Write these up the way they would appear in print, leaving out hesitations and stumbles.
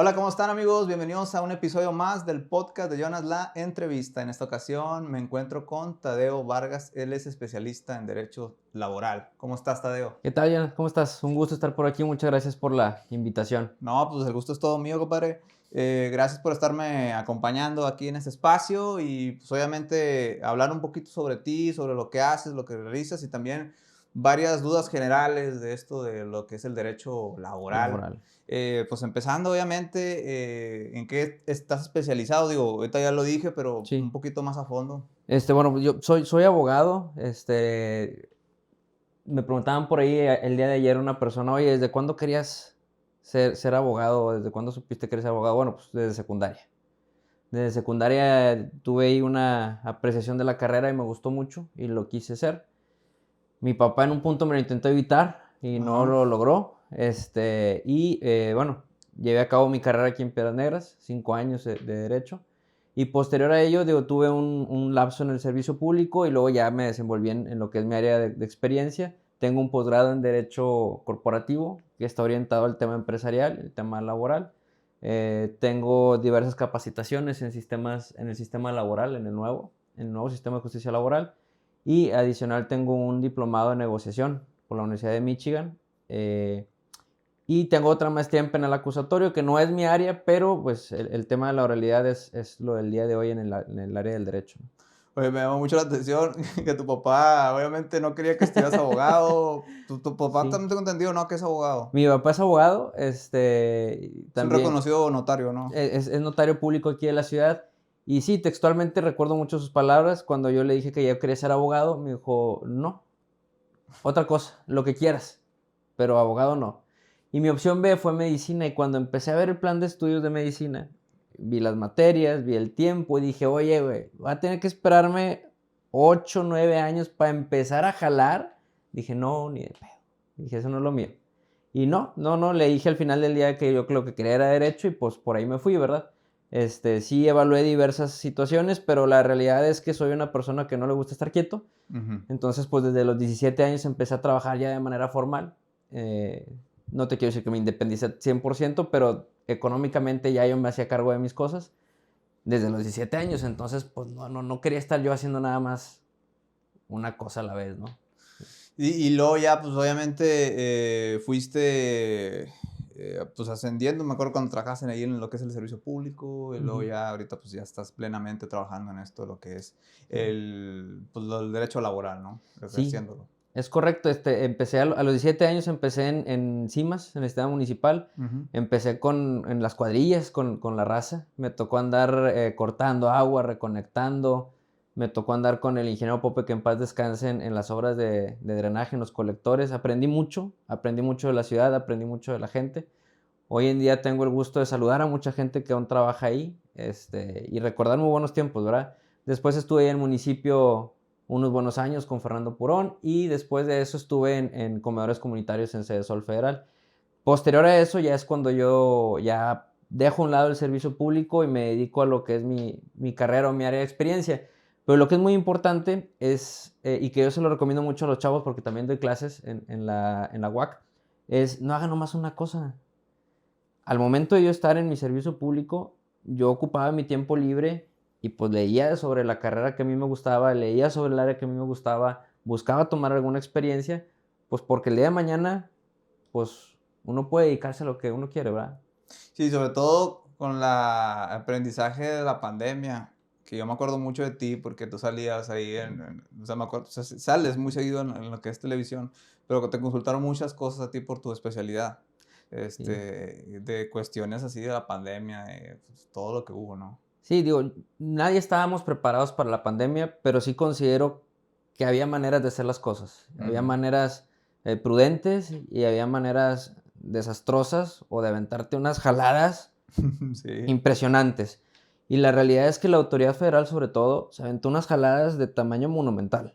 Hola, ¿cómo están amigos? Bienvenidos a un episodio más del podcast de Jonas La Entrevista. En esta ocasión me encuentro con Tadeo Vargas, él es especialista en Derecho Laboral. ¿Cómo estás, Tadeo? ¿Qué tal, Jan? ¿Cómo estás? Un gusto estar por aquí. Muchas gracias por la invitación. No, pues el gusto es todo mío, compadre. Gracias por estarme acompañando aquí en este espacio y pues obviamente hablar un poquito sobre ti, sobre lo que haces, lo que realizas y también varias dudas generales de esto de lo que es el derecho laboral. Laboral. Pues empezando obviamente, ¿en qué estás especializado? Digo, ahorita ya lo dije, pero un Sí. poquito más a fondo. Bueno, yo soy abogado. Me preguntaban por ahí el día de ayer una persona, oye, ¿desde cuándo querías ser abogado? ¿Desde cuándo supiste que eres abogado? Bueno, pues desde secundaria. Desde secundaria tuve ahí una apreciación de la carrera y me gustó mucho y lo quise ser. Mi papá en un punto me lo intentó evitar y no Ajá. lo logró. Bueno, llevé a cabo mi carrera aquí en Piedras Negras, 5 años de Derecho. Y posterior a ello, digo, tuve un lapso en el servicio público y luego ya me desenvolví en lo que es mi área de experiencia. Tengo un posgrado en Derecho Corporativo que está orientado al tema empresarial, el tema laboral. Tengo diversas capacitaciones en el sistema laboral, en el nuevo sistema de justicia laboral. Y adicional tengo un diplomado en negociación por la Universidad de Michigan. Y tengo otra maestría en penal acusatorio, que no es mi área, pero pues el tema de la oralidad es lo del día de hoy en el área del derecho. Oye, me llamó mucho la atención que tu papá obviamente no quería que estudiaras abogado. Tu papá Sí. también tengo entendido, ¿no? Que es abogado. Mi papá es abogado, y Es un también reconocido notario, ¿no? es notario público aquí de la ciudad. Y sí, textualmente recuerdo mucho sus palabras. Cuando yo le dije que yo quería ser abogado, me dijo, no, otra cosa, lo que quieras, pero abogado no. Y mi opción B fue medicina, y cuando empecé a ver el plan de estudios de medicina, vi las materias, vi el tiempo y dije, oye, güey, voy a tener que esperarme 8, 9 años para empezar a jalar. Dije, no, ni de pedo. Dije, eso no es lo mío. Y no, le dije al final del día que yo lo que quería era derecho y pues por ahí me fui, ¿verdad? Sí evalué diversas situaciones, pero la realidad es que soy una persona que no le gusta estar quieto. Ujú. Entonces, pues desde los 17 años empecé a trabajar ya de manera formal. Eh, no te quiero decir que me independicé 100%, pero económicamente ya yo me hacía cargo de mis cosas desde los 17 años. Entonces, pues no quería estar yo haciendo nada más una cosa a la vez, ¿no? Y luego ya, pues obviamente fuiste pues ascendiendo. Me acuerdo cuando trabajaste ahí en lo que es el servicio público. Y luego Ujú. ya ahorita pues ya estás plenamente trabajando en esto, lo que es Sí. el derecho laboral, ¿no? Sí, Ejerciéndolo. es correcto. Empecé a los 17 años, empecé en CIMAS, en el sistema municipal. Ujú. Empecé en las cuadrillas, con la raza. Me tocó andar cortando agua, reconectando. Me tocó andar con el ingeniero Pope, que en paz descanse, en las obras de drenaje, en los colectores. Aprendí mucho de la ciudad, aprendí mucho de la gente. Hoy en día tengo el gusto de saludar a mucha gente que aún trabaja ahí, y recordar muy buenos tiempos, ¿verdad? Después estuve en el municipio unos buenos años con Fernando Purón, y después de eso estuve en comedores comunitarios en Sede Sol Federal. Posterior a eso ya es cuando yo ya dejo a un lado el servicio público y me dedico a lo que es mi carrera o mi área de experiencia. Pero lo que es muy importante es, y que yo se lo recomiendo mucho a los chavos porque también doy clases en la UAC, es no hagan nomás una cosa. Al momento de yo estar en mi servicio público, yo ocupaba mi tiempo libre y pues leía sobre la carrera que a mí me gustaba, leía sobre el área que a mí me gustaba, buscaba tomar alguna experiencia, pues porque el día de mañana, pues uno puede dedicarse a lo que uno quiere, ¿verdad? Sí, sobre todo con la aprendizaje de la pandemia, que yo me acuerdo mucho de ti porque tú salías ahí o sea, me acuerdo, o sea, sales muy seguido en lo que es televisión, pero que te consultaron muchas cosas a ti por tu especialidad, Sí. de cuestiones así de la pandemia, pues, todo lo que hubo, ¿no? Sí, digo, nadie estábamos preparados para la pandemia, pero sí considero que había maneras de hacer las cosas. Había Ujú. maneras prudentes y había maneras desastrosas o de aventarte unas jaladas Sí. impresionantes. Y la realidad es que la autoridad federal, sobre todo, se aventó unas jaladas de tamaño monumental.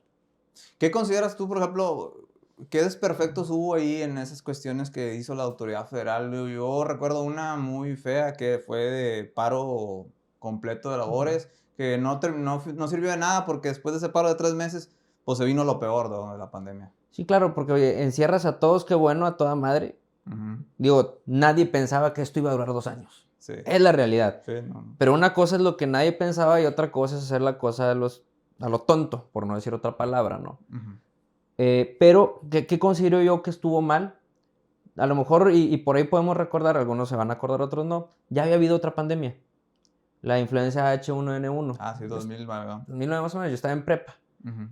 ¿Qué consideras tú, por ejemplo, qué desperfectos hubo ahí en esas cuestiones que hizo la autoridad federal? Yo recuerdo una muy fea que fue de paro completo de Ujú. labores, que no sirvió de nada porque después de ese paro de 3 meses, pues se vino lo peor de la pandemia. Sí, claro, porque oye, encierras a todos, qué bueno, a toda madre, Ujú. Digo, nadie pensaba que esto iba a durar 2 años. Sí. Es la realidad. Sí, no. Pero una cosa es lo que nadie pensaba y otra cosa es hacer la cosa a lo tonto, por no decir otra palabra, ¿no? Ujú. Pero, ¿qué considero yo que estuvo mal? A lo mejor, y por ahí podemos recordar, algunos se van a acordar, otros no, ya había habido otra pandemia, la influenza H1N1. Ah, sí, 2000, ¿verdad? 2009 más o menos, yo estaba en prepa. Ujú.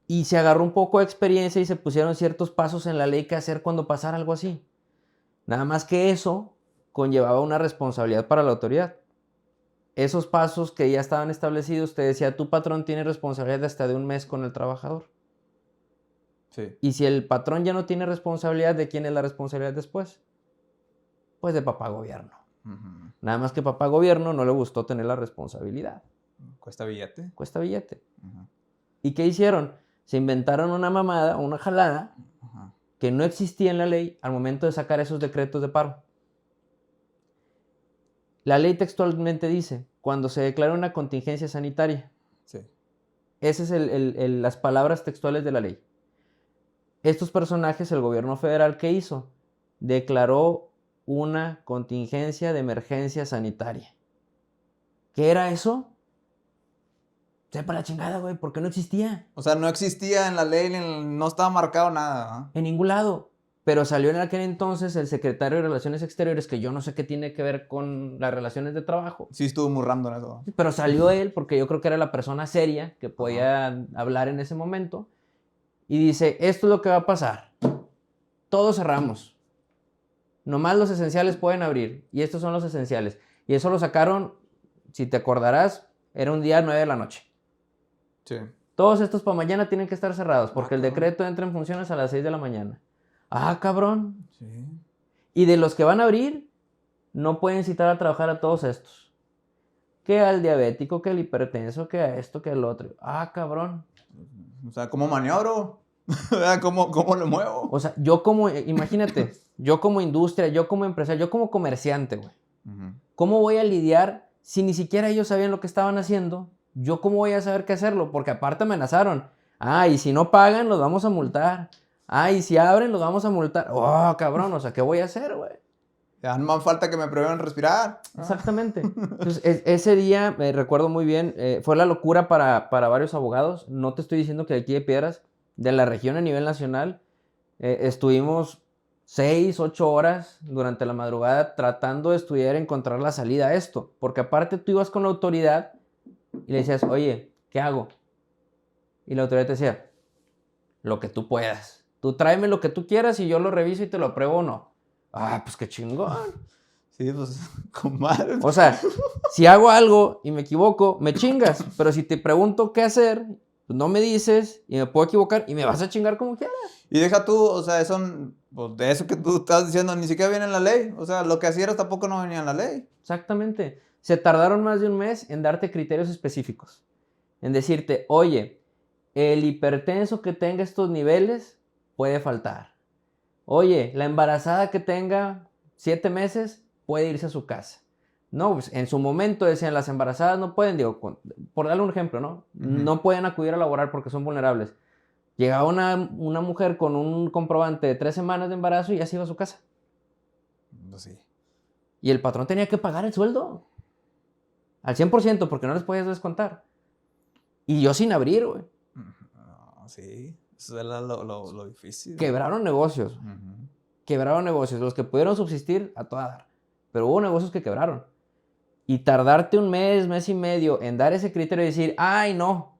Y se agarró un poco de experiencia y se pusieron ciertos pasos en la ley que hacer cuando pasara algo así. Nada más que eso conllevaba una responsabilidad para la autoridad. Esos pasos que ya estaban establecidos, te decía, tu patrón tiene responsabilidad hasta de un mes con el trabajador. Sí. Y si el patrón ya no tiene responsabilidad, ¿de quién es la responsabilidad después? Pues de papá gobierno. Ujú. Nada más que papá gobierno no le gustó tener la responsabilidad. ¿Cuesta billete? Cuesta billete. Ujú. ¿Y qué hicieron? Se inventaron una mamada, una jalada, Ajá. que no existía en la ley al momento de sacar esos decretos de paro. La ley textualmente dice, cuando se declara una contingencia sanitaria. Sí. Esas son las palabras textuales de la ley. Estos personajes, el gobierno federal, ¿qué hizo? Declaró una contingencia de emergencia sanitaria. ¿Qué era eso? Sepa la chingada, güey, porque no existía O sea, no existía en la ley, no estaba marcado nada, ¿ah? en ningún lado. Pero salió en aquel entonces el secretario de Relaciones Exteriores, que yo no sé qué tiene que ver con las relaciones de trabajo. Sí estuvo muy random eso. Pero salió él porque yo creo que era la persona seria que Ajá. podía hablar en ese momento. Y dice, esto es lo que va a pasar. Todos cerramos. Nomás los esenciales pueden abrir. Y estos son los esenciales. Y eso lo sacaron, si te acordarás, era un día 9 de la noche. Sí. Todos estos para mañana tienen que estar cerrados porque el cabrón. decreto entra en funciones a las 6 de la mañana. Ah, cabrón. Sí. Y de los que van a abrir, no pueden citar a trabajar a todos estos. Que al diabético, que al hipertenso, que a esto, que al otro. Ah, cabrón. O sea, ¿cómo maniobro? ¿Cómo lo muevo? O sea, imagínate, yo como industria, yo como empresario, yo como comerciante, güey. Ujú. ¿Cómo voy a lidiar si ni siquiera ellos sabían lo que estaban haciendo? ¿Yo cómo voy a saber qué hacerlo? Porque aparte amenazaron. Ah, y si no pagan, los vamos a multar. Ah, y si abren, los vamos a multar. Oh, cabrón, o sea, ¿qué voy a hacer, güey? Ya no me falta que me prohíban respirar. Exactamente. Entonces, ese día, me recuerdo muy bien, fue la locura para varios abogados. No te estoy diciendo que de aquí de Piedras, de la región a nivel nacional, estuvimos 6, 8 horas durante la madrugada tratando de estudiar y encontrar la salida a esto. Porque aparte tú ibas con la autoridad y le decías, oye, ¿qué hago? Y la autoridad te decía, lo que tú puedas. Tú tráeme lo que tú quieras y yo lo reviso y te lo apruebo o no. Ah, pues qué chingón. Sí, pues, comadre. O sea, si hago algo y me equivoco, me chingas. Pero si te pregunto qué hacer, pues no me dices y me puedo equivocar y me vas a chingar como quieras. Y deja tú, o sea, pues, de eso que tú estás diciendo, ni siquiera viene en la ley. O sea, lo que hacías tampoco no venía en la ley. Exactamente. Se tardaron más de un mes en darte criterios específicos. En decirte, oye, el hipertenso que tenga estos niveles puede faltar. Oye, la embarazada que tenga 7 meses puede irse a su casa. No, pues en su momento decían las embarazadas no pueden, digo, por darle un ejemplo, ¿no? No pueden acudir a laborar porque son vulnerables. Llegaba una mujer con un comprobante de 3 semanas de embarazo y ya se iba a su casa. Pues sí. Y el patrón tenía que pagar el sueldo. Al 100% porque no les podías descontar. Y yo sin abrir, güey. No, sí, eso era lo difícil. Quebraron negocios. Ujú. Quebraron negocios. Los que pudieron subsistir, a toda dar. Pero hubo negocios que quebraron. Y tardarte un mes, mes y medio en dar ese criterio y decir, ay, no.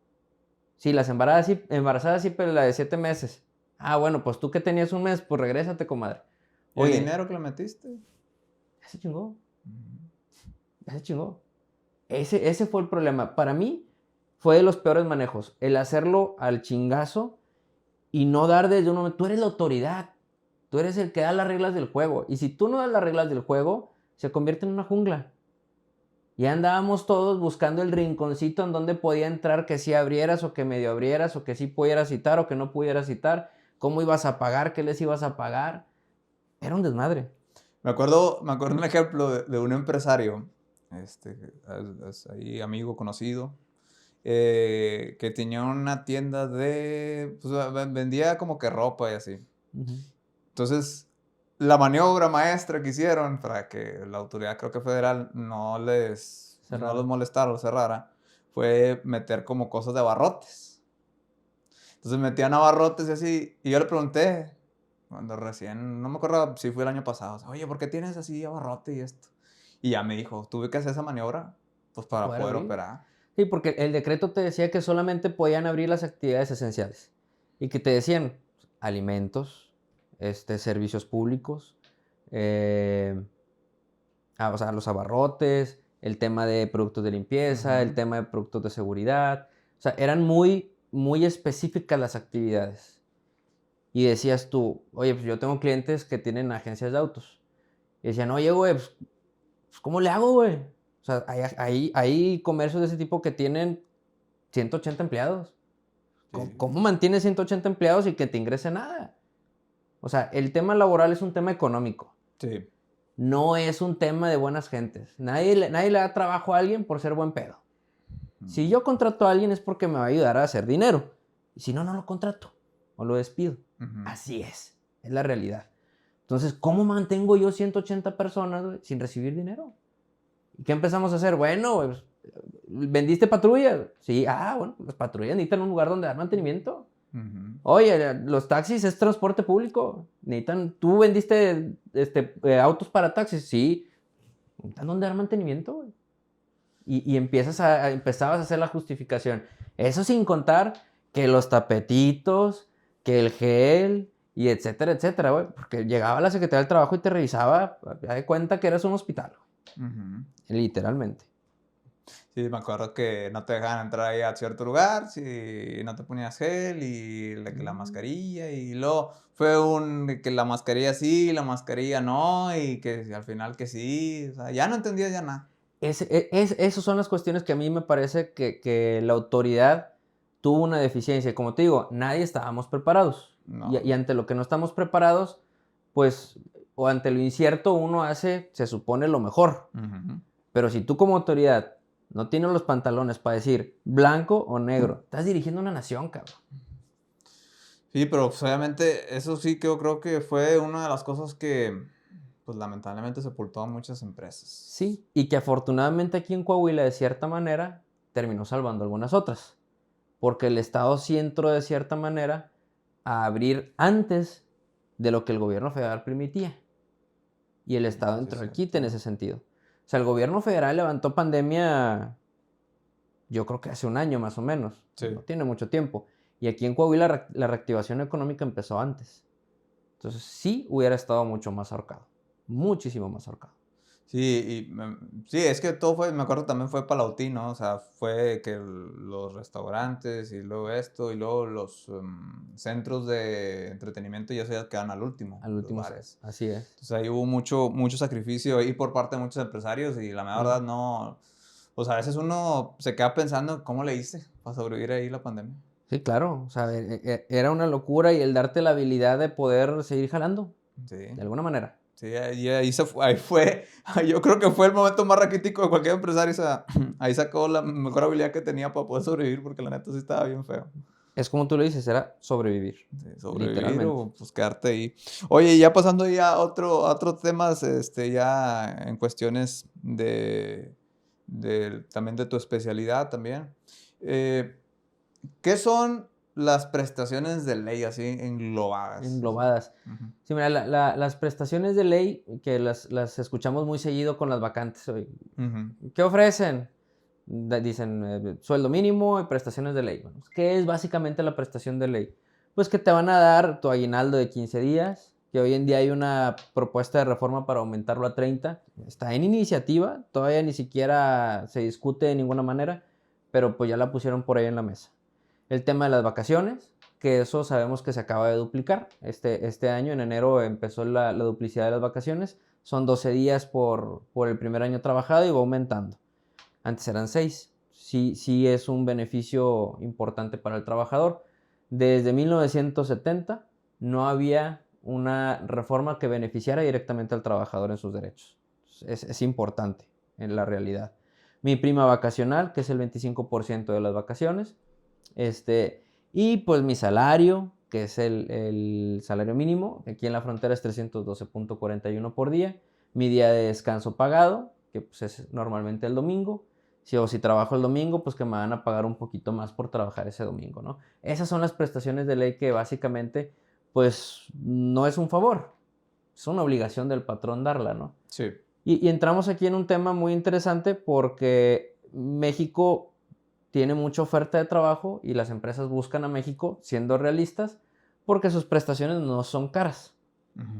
Sí, las embarazadas sí, pero la de 7 meses. Ah, bueno, pues tú que tenías un mes, pues regrésate, comadre. ¿Y el Oye, dinero que le metiste? ya se chingó. Ujú. Ya se chingó. Ese fue el problema. Para mí, fue de los peores manejos. El hacerlo al chingazo y no dar desde un momento. Tú eres la autoridad. Tú eres el que da las reglas del juego. Y si tú no das las reglas del juego, se convierte en una jungla. Y andábamos todos buscando el rinconcito en donde podía entrar, que sí abrieras o que medio abrieras, o que sí pudieras citar o que no pudieras citar. ¿Cómo ibas a pagar? ¿Qué les ibas a pagar? Era un desmadre. Me acuerdo un ejemplo de un empresario, es ahí amigo conocido, que tenía una tienda pues, vendía como que ropa y así. Uh-huh. Entonces, la maniobra maestra que hicieron para que la autoridad, creo que federal, no los molestara o cerrara, fue meter como cosas de abarrotes. Entonces metían abarrotes y así, y yo le pregunté, cuando recién, no me acuerdo si fue el año pasado, o sea, oye, ¿por qué tienes así abarrote y esto? Y ya me dijo, tuve que hacer esa maniobra, pues para ¿Poder poder abrir? operar. Sí, porque el decreto te decía que solamente podían abrir las actividades esenciales. Y que te decían alimentos, servicios públicos, eh, o sea, los abarrotes, el tema de productos de limpieza, el Ujú. tema de productos de seguridad. O sea, eran muy, muy específicas las actividades. Y decías tú, oye, pues yo tengo clientes que tienen agencias de autos. Y decían, oye, güey, pues ¿cómo le hago, güey? O sea, hay comercios de ese tipo que tienen 180 empleados. Sí, ¿Cómo mantienes 180 empleados y que te ingrese nada? O sea, el tema laboral es un tema económico. sí. No es un tema de buenas gentes. Nadie le da trabajo a alguien por ser buen pedo. Si yo contrato a alguien es porque me va a ayudar a hacer dinero. Y si no, no lo contrato o lo despido. Ujú. Así es la realidad. Entonces, ¿cómo mantengo yo 180 personas, güey, sin recibir dinero? ¿Y qué empezamos a hacer? Bueno, pues, ¿vendiste patrullas? Sí, bueno, las patrullas necesitan un lugar donde dar mantenimiento. Ujú. Oye, los taxis es transporte público. ¿Tú vendiste autos para taxis? Sí. ¿Necesitan dónde dar mantenimiento, güey? Y empezabas a hacer la justificación. Eso sin contar que los tapetitos, que el gel, y etcétera, etcétera, güey. Porque llegaba la Secretaría del Trabajo y te revisaba, ya de cuenta que eras un hospital, Ujú. literalmente. Sí, me acuerdo que no te dejaban entrar ahí a cierto lugar si no te ponías gel y que la Mm. mascarilla y luego fue que la mascarilla sí, la mascarilla no y que al final que sí, o sea, ya no entendía ya nada. Esas son las cuestiones que a mí me parece que la autoridad tuvo una deficiencia. Como te digo, nadie estábamos preparados. Y, No. y ante lo que no estamos preparados, pues, o ante lo incierto, uno hace, se supone, lo mejor. Ujú. Pero si tú como autoridad no tienes los pantalones para decir blanco o negro, estás dirigiendo una nación, cabrón. Sí, pero pues, obviamente eso sí que yo creo que fue una de las cosas que pues lamentablemente sepultó a muchas empresas. Sí, y que afortunadamente aquí en Coahuila, de cierta manera, terminó salvando algunas otras. Porque el Estado sí entró de cierta manera a abrir antes de lo que el gobierno federal permitía. Y el Estado Sí, es entró al quite en cierto. ese sentido. O sea, el gobierno federal levantó pandemia, yo creo que hace un año más o menos. Sí. No tiene mucho tiempo. Y aquí en Coahuila la reactivación económica empezó antes. Entonces sí hubiera estado mucho más ahorcado. Muchísimo más ahorcado. Sí, sí, es que todo fue, me acuerdo también fue paulatino, ¿no? O sea, fue que los restaurantes y luego esto y luego los centros de entretenimiento ya se quedan al último, Al los último, bares. así es. Entonces ahí hubo mucho sacrificio ahí por parte de muchos empresarios y la Sí. verdad no, pues a veces uno se queda pensando cómo le hice para sobrevivir ahí la pandemia. Sí, claro. O sea, era una locura y el darte la habilidad de poder seguir jalando, Sí. de alguna manera. Sí, ahí ahí fue, yo creo que fue el momento más raquítico de cualquier empresario, o sea, ahí sacó la mejor habilidad que tenía para poder sobrevivir, porque la neta sí estaba bien feo. Es como tú lo dices, era sobrevivir, Sí, sobrevivir literalmente. o pues quedarte ahí. Oye, ya pasando ya a otros temas, ya en cuestiones también de tu especialidad también. Eh, ¿Qué son las prestaciones de ley así englobadas? Englobadas. Ujú, Sí, mira, las prestaciones de ley que las escuchamos muy seguido con las vacantes. Oye, ujú, ¿qué ofrecen? Dicen sueldo mínimo y prestaciones de ley. Bueno, ¿qué es básicamente la prestación de ley? Pues que te van a dar tu aguinaldo de 15 días, que hoy en día hay una propuesta de reforma para aumentarlo a 30. Está en iniciativa, todavía ni siquiera se discute de ninguna manera, pero pues ya la pusieron por ahí en la mesa. El tema de las vacaciones, que eso sabemos que se acaba de duplicar. Este año, en enero, empezó la duplicidad de las vacaciones. Son 12 días por el primer año trabajado y va aumentando. Antes eran 6. Sí, sí es un beneficio importante para el trabajador. Desde 1970 no había una reforma que beneficiara directamente al trabajador en sus derechos. Es importante en la realidad. Mi prima vacacional, que es el 25% de las vacaciones. Y pues mi salario, que es el salario mínimo. Aquí en la frontera es 312.41 por día. Mi día de descanso pagado, que pues es normalmente el domingo. Si trabajo el domingo, pues que me van a pagar un poquito más por trabajar ese domingo, ¿no? Esas son las prestaciones de ley que básicamente, pues, no es un favor. Es una obligación del patrón darla, ¿no? Sí. Y entramos aquí en un tema muy interesante porque México tiene mucha oferta de trabajo y las empresas buscan a México, siendo realistas, porque sus prestaciones no son caras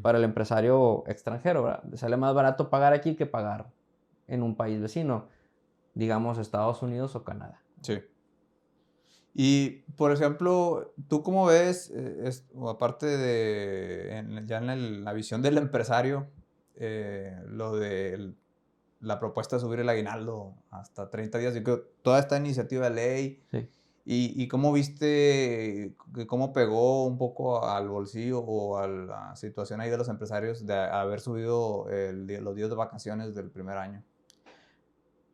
para el empresario extranjero, ¿verdad? Le sale más barato pagar aquí que pagar en un país vecino, digamos Estados Unidos o Canadá. Sí. Y, por ejemplo, ¿tú cómo ves, o aparte de ya en la visión del empresario, lo de la propuesta de subir el aguinaldo hasta 30 días? Yo creo toda esta iniciativa de ley, Sí. y cómo viste, cómo pegó un poco al bolsillo o a la situación ahí de los empresarios de haber subido los días de vacaciones del primer año.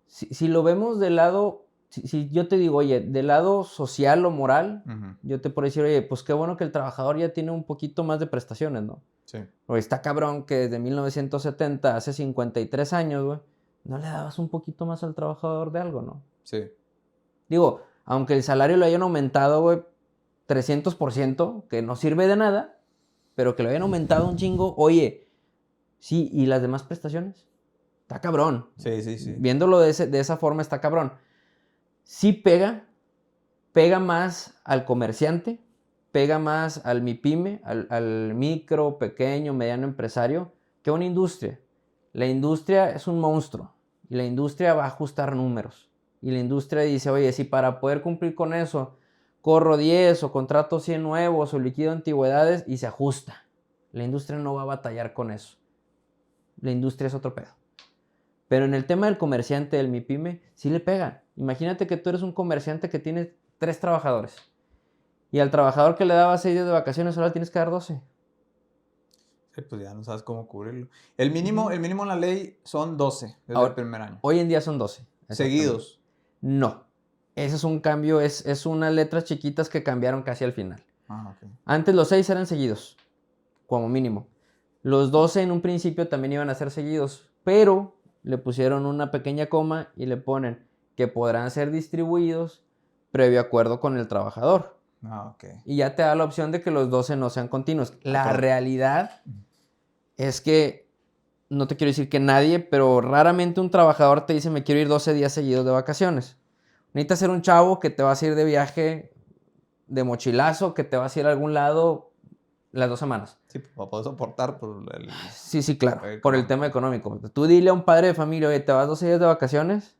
Si lo vemos del lado, si yo te digo, oye, del lado social o moral, Ujú. yo te puedo decir, oye, pues qué bueno que el trabajador ya tiene un poquito más de prestaciones, ¿no? Sí. Oye, está cabrón que desde 1970, hace 53 años, güey, no le dabas un poquito más al trabajador de algo, ¿no? Sí. Digo, aunque el salario lo hayan aumentado, güey, 300%, que no sirve de nada, pero que lo hayan aumentado un chingo, oye, sí, ¿y las demás prestaciones? Está cabrón. Sí, sí, sí. Viéndolo de esa forma, está cabrón. Sí pega más al comerciante, pega más al MIPYME, al micro, pequeño, mediano empresario, que una industria. La industria es un monstruo y la industria va a ajustar números. Y la industria dice, oye, si para poder cumplir con eso corro 10 o contrato 100 nuevos o liquido antigüedades, y se ajusta. La industria no va a batallar con eso. La industria es otro pedo. Pero en el tema del comerciante, del MIPYME, sí le pega. Imagínate que tú eres un comerciante que tiene 3 trabajadores. Y al trabajador que le daba 6 días de vacaciones, ahora tienes que dar 12. Sí, pues ya no sabes cómo cubrirlo. El mínimo en la ley son 12 desde el Ahora, primer año. hoy en día son 12. Exactamente. Seguidos. No. Ese es un cambio, es unas letras chiquitas que cambiaron casi al final. Ah, ok. Antes los 6 eran seguidos, como mínimo. Los 12 en un principio también iban a ser seguidos, pero le pusieron una pequeña coma y le ponen que podrán ser distribuidos previo acuerdo con el trabajador. Ah, ok. Y ya te da la opción de que los 12 no sean continuos. La Claro. realidad es que, no te quiero decir que nadie, pero raramente un trabajador te dice me quiero ir 12 días seguidos de vacaciones. Necesitas ser un chavo que te vas a ir de viaje de mochilazo, que te vas a ir a algún lado las 2 semanas. Sí, para poder soportar por el... Sí, claro, por el económico. tema económico. Tú dile a un padre de familia, oye, ¿te vas 12 días de vacaciones?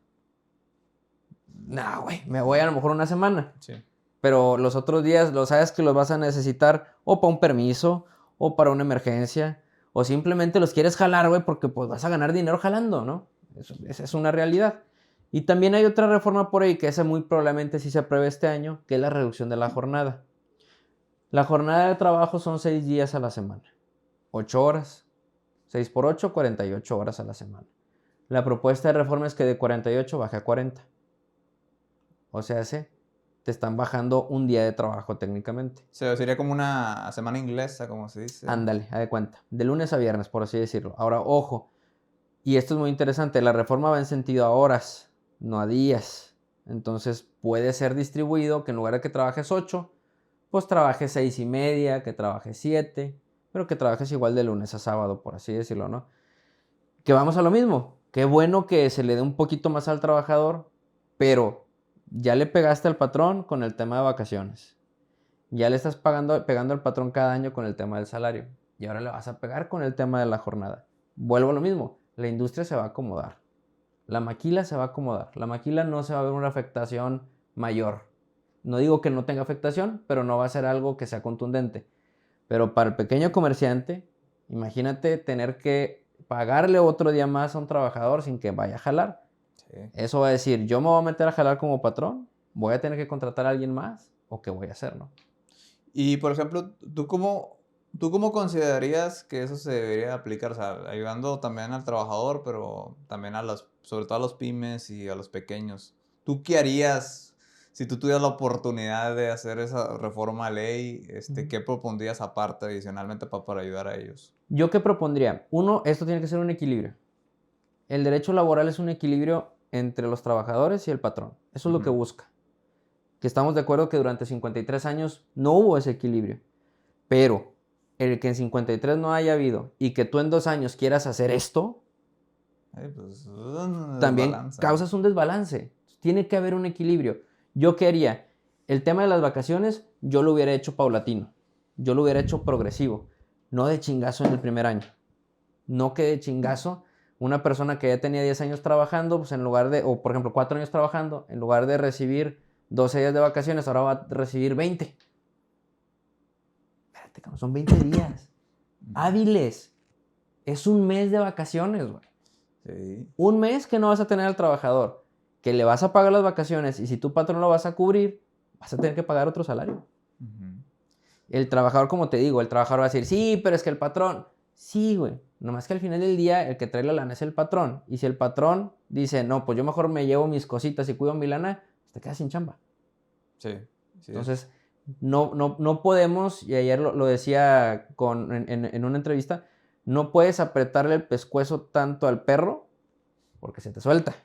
No, güey, me voy a lo mejor una semana. Sí. Pero los otros días lo sabes que los vas a necesitar o para un permiso, o para una emergencia, o simplemente los quieres jalar, güey, porque pues vas a ganar dinero jalando, ¿no? Esa es una realidad. Y también hay otra reforma por ahí que esa muy probablemente sí se apruebe este año, que es la reducción de la jornada. La jornada de trabajo son 6 días a la semana, 8 horas, 6 por 8, 48 horas a la semana. La propuesta de reforma es que de 48 baje a 40. O sea, te están bajando un día de trabajo técnicamente. Sería como una semana inglesa, como se dice. Ándale, haz de cuenta. De lunes a viernes, por así decirlo. Ahora, ojo, y esto es muy interesante, la reforma va en sentido a horas, no a días. Entonces puede ser distribuido que en lugar de que trabajes 8, pues trabajes 6 y media, que trabajes 7, pero que trabajes igual de lunes a sábado, por así decirlo, ¿no? Que vamos a lo mismo. Qué bueno que se le dé un poquito más al trabajador, pero ya le pegaste al patrón con el tema de vacaciones. Ya le estás pegando al patrón cada año con el tema del salario. Y ahora le vas a pegar con el tema de la jornada. Vuelvo a lo mismo. La industria se va a acomodar. La maquila se va a acomodar. La maquila no se va a ver una afectación mayor. No digo que no tenga afectación, pero no va a ser algo que sea contundente. Pero para el pequeño comerciante, imagínate tener que pagarle otro día más a un trabajador sin que vaya a jalar. Sí. Eso va a decir, yo me voy a meter a jalar como patrón, voy a tener que contratar a alguien más, o qué voy a hacer, ¿no? Y, por ejemplo, ¿tú cómo considerarías que eso se debería aplicar? O sea, ayudando también al trabajador, pero también sobre todo a los pymes y a los pequeños. ¿Tú qué harías si tú tuvieras la oportunidad de hacer esa reforma a ley, ¿qué propondrías aparte adicionalmente para ayudar a ellos? ¿Yo qué propondría? Uno, esto tiene que ser un equilibrio. El derecho laboral es un equilibrio entre los trabajadores y el patrón. Eso es lo que busca. Que estamos de acuerdo que durante 53 años no hubo ese equilibrio. Pero el que en 53 no haya habido y que tú en 2 años quieras hacer esto, Pues, también desbalance. causas un desbalance. Tiene que haber un equilibrio. ¿Yo qué haría? El tema de las vacaciones, yo lo hubiera hecho paulatino. Yo lo hubiera hecho progresivo. No de chingazo en el primer año. No que de chingazo una persona que ya tenía 10 años trabajando, pues en lugar de, o por ejemplo 4 años trabajando, en lugar de recibir 12 días de vacaciones, ahora va a recibir 20. Espérate, cabrón, son 20 días hábiles. Es un mes de vacaciones, güey. Sí. Un mes que no vas a tener al trabajador, que le vas a pagar las vacaciones y si tu patrón lo vas a cubrir, vas a tener que pagar otro salario. El trabajador, como te digo, el trabajador va a decir, sí, pero es que el patrón, sí, güey. Nomás que al final del día el que trae la lana es el patrón. Y si el patrón dice, no, pues yo mejor me llevo mis cositas y cuido mi lana, pues te quedas sin chamba. Sí. Entonces, no podemos, y ayer lo decía en una entrevista, no puedes apretarle el pescuezo tanto al perro porque se te suelta.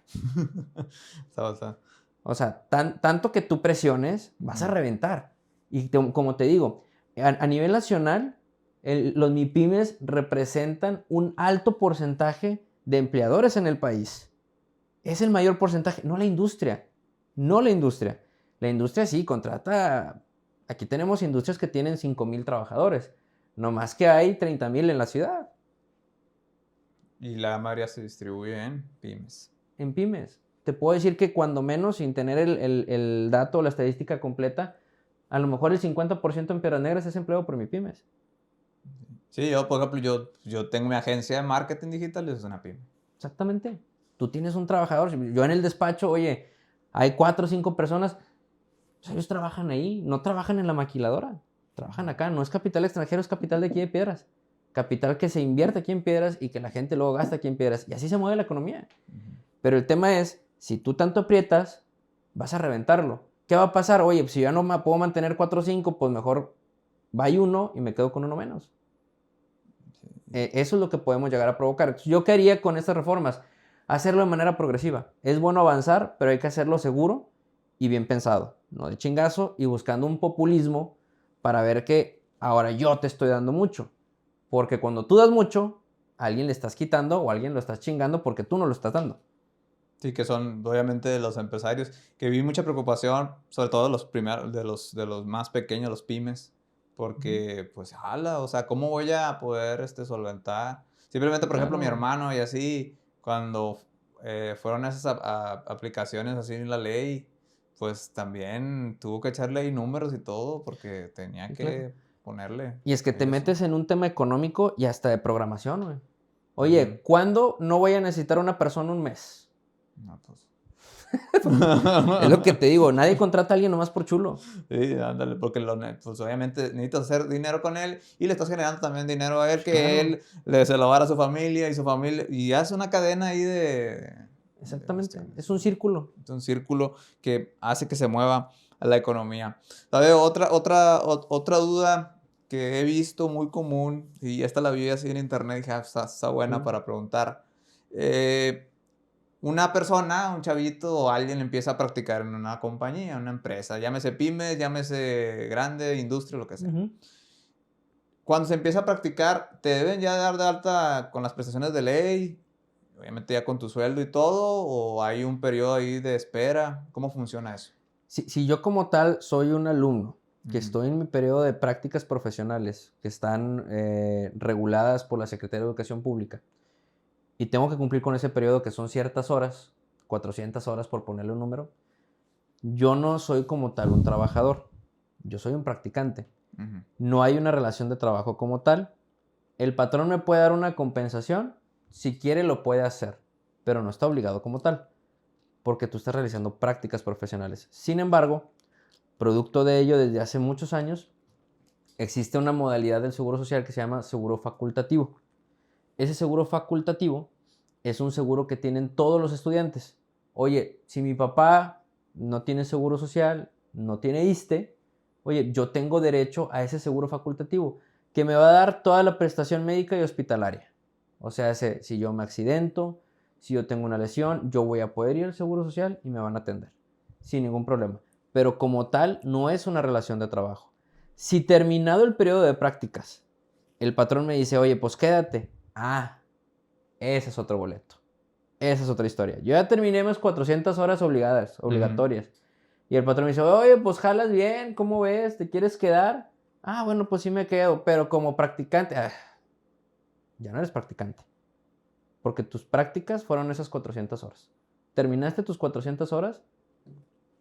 O sea, tanto que tú presiones, vas a reventar. Y como te digo, a nivel nacional, los MIPYMES representan un alto porcentaje de empleadores en el país. Es el mayor porcentaje, no la industria. No la industria. La industria sí contrata. Aquí tenemos industrias que tienen 5,000 trabajadores. No más que hay 30,000 en la ciudad. Y la mayoría se distribuye en pymes. En pymes. Te puedo decir que cuando menos, sin tener el dato o la estadística completa, a lo mejor el 50% en Piedras Negras es empleado por MIPYMES. Sí, yo, por ejemplo, yo tengo mi agencia de marketing digital y es una pyme. Exactamente. Tú tienes un trabajador. Yo en el despacho, oye, hay 4 o 5 personas. Pues ellos trabajan ahí, no trabajan en la maquiladora. Trabajan acá. No es capital extranjero, es capital de aquí de Piedras. Capital que se invierte aquí en Piedras y que la gente luego gasta aquí en Piedras. Y así se mueve la economía. Pero el tema es, si tú tanto aprietas, vas a reventarlo. ¿Qué va a pasar? Oye, pues si yo no me puedo mantener 4 o 5, pues mejor va uno y me quedo con uno menos. Eso es lo que podemos llegar a provocar. Entonces, ¿yo qué haría con estas reformas? Hacerlo de manera progresiva. Es bueno avanzar, pero hay que hacerlo seguro y bien pensado. No de chingazo y buscando un populismo para ver que ahora yo te estoy dando mucho. Porque cuando tú das mucho, a alguien le estás quitando o a alguien lo estás chingando porque tú no lo estás dando. Sí, que son obviamente los empresarios, que vi mucha preocupación, sobre todo los primeros, de los más pequeños, los pymes, porque pues jala, o sea, ¿cómo voy a poder solventar? Simplemente, por ejemplo, mi Claro. hermano y así, cuando fueron esas aplicaciones así en la ley, pues también tuvo que echarle ahí números y todo, porque tenía Sí, claro. que ponerle Y es que te eso. metes en un tema económico y hasta de programación, güey. Oye, Ujú. ¿cuándo no voy a necesitar una persona un mes? No, pues. Es lo que te digo, nadie contrata a alguien nomás por chulo. Sí, ándale, porque pues obviamente necesitas hacer dinero con él y le estás generando también dinero a él, Pues que claro, él se lo va a dar a su familia y su familia, y hace una cadena ahí exactamente. Es un círculo. de un círculo que hace que se mueva la economía. ¿Sabe? Otra duda que he visto muy común, y esta la vi así en internet, dije, está buena para preguntar. Eh, una persona, un chavito o alguien empieza a practicar en una compañía, una empresa, llámese pymes, llámese grande, industria, lo que sea. Ujú. Cuando se empieza a practicar, ¿te deben ya dar de alta con las prestaciones de ley? Obviamente ya con tu sueldo y todo, ¿o hay un periodo ahí de espera? ¿Cómo funciona eso? Si yo como tal soy un alumno que Ujú, estoy en mi periodo de prácticas profesionales que están reguladas por la Secretaría de Educación Pública y tengo que cumplir con ese periodo que son ciertas horas, 400 horas por ponerle un número, yo no soy como tal un trabajador, yo soy un practicante. ujú. No hay una relación de trabajo como tal. El patrón me puede dar una compensación, si quiere lo puede hacer, pero no está obligado como tal, porque tú estás realizando prácticas profesionales. Sin embargo, producto de ello, desde hace muchos años, existe una modalidad del seguro social que se llama seguro facultativo. Ese seguro facultativo es un seguro que tienen todos los estudiantes. Oye, si mi papá no tiene seguro social, no tiene ISSSTE, oye, yo tengo derecho a ese seguro facultativo que me va a dar toda la prestación médica y hospitalaria. O sea, si yo me accidento, si yo tengo una lesión, yo voy a poder ir al seguro social y me van a atender sin ningún problema. Pero como tal, no es una relación de trabajo. Si terminado el periodo de prácticas, el patrón me dice, oye, pues quédate. Ese es otro boleto. Esa es otra historia. Yo ya terminé mis 400 horas obligatorias. Y el patrón me dice, oye, pues jalas bien, ¿cómo ves? ¿Te quieres quedar? Bueno, pues sí me quedo, pero como practicante, ya no eres practicante. Porque tus prácticas fueron esas 400 horas. Terminaste tus 400 horas,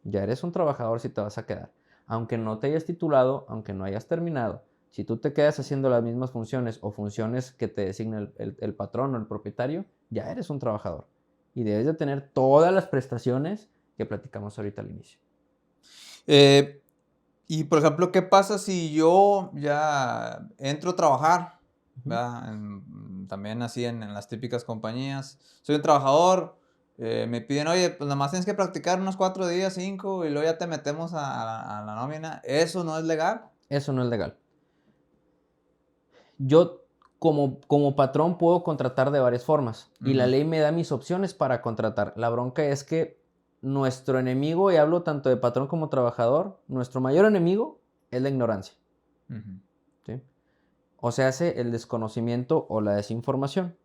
ya eres un trabajador si te vas a quedar. Aunque no te hayas titulado, aunque no hayas terminado, si tú te quedas haciendo las mismas funciones o funciones que te designa el patrón o el propietario, ya eres un trabajador. Y debes de tener todas las prestaciones que platicamos ahorita al inicio. Y por ejemplo, ¿qué pasa si yo ya entro a trabajar? ¿Verdad? También así en las típicas compañías. Soy un trabajador, me piden, oye, pues nada más tienes que practicar unos 4 días, 5, y luego ya te metemos a la nómina. ¿Eso no es legal? Eso no es legal. Yo como patrón puedo contratar de varias formas y la ley me da mis opciones para contratar. La bronca es que nuestro enemigo, y hablo tanto de patrón como trabajador, nuestro mayor enemigo es la ignorancia. ¿Sí? O sea, hace el desconocimiento o la desinformación.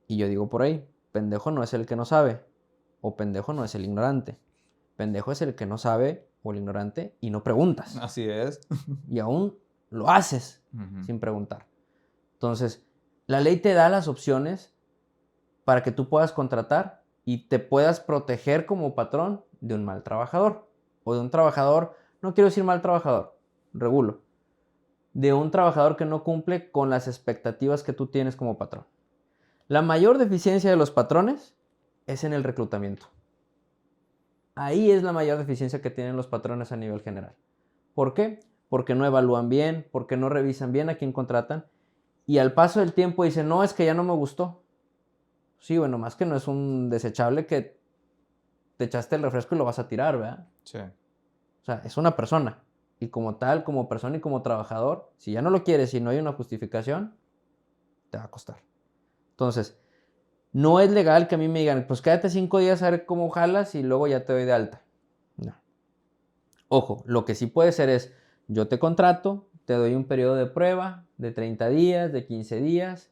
Y yo digo por ahí, pendejo no es el que no sabe, o pendejo no es el ignorante. Pendejo es el que no sabe o el ignorante y no preguntas. Así es. Y aún lo haces sin preguntar. Entonces, la ley te da las opciones para que tú puedas contratar y te puedas proteger como patrón de un mal trabajador. O de un trabajador, no quiero decir mal trabajador, regulo. De un trabajador que no cumple con las expectativas que tú tienes como patrón. La mayor deficiencia de los patrones es en el reclutamiento. Ahí es la mayor deficiencia que tienen los patrones a nivel general. ¿Por qué? Porque no evalúan bien, porque no revisan bien a quién contratan. Y al paso del tiempo dicen, no, es que ya no me gustó. Sí, bueno, más que no es un desechable que te echaste el refresco y lo vas a tirar, ¿verdad? Sí. O sea, es una persona. Y como tal, como persona y como trabajador, si ya no lo quieres y no hay una justificación, te va a costar. Entonces, no es legal que a mí me digan, pues quédate 5 días a ver cómo jalas y luego ya te doy de alta. No. Ojo, lo que sí puede ser es, yo te contrato, te doy un periodo de prueba de 30 días, de 15 días,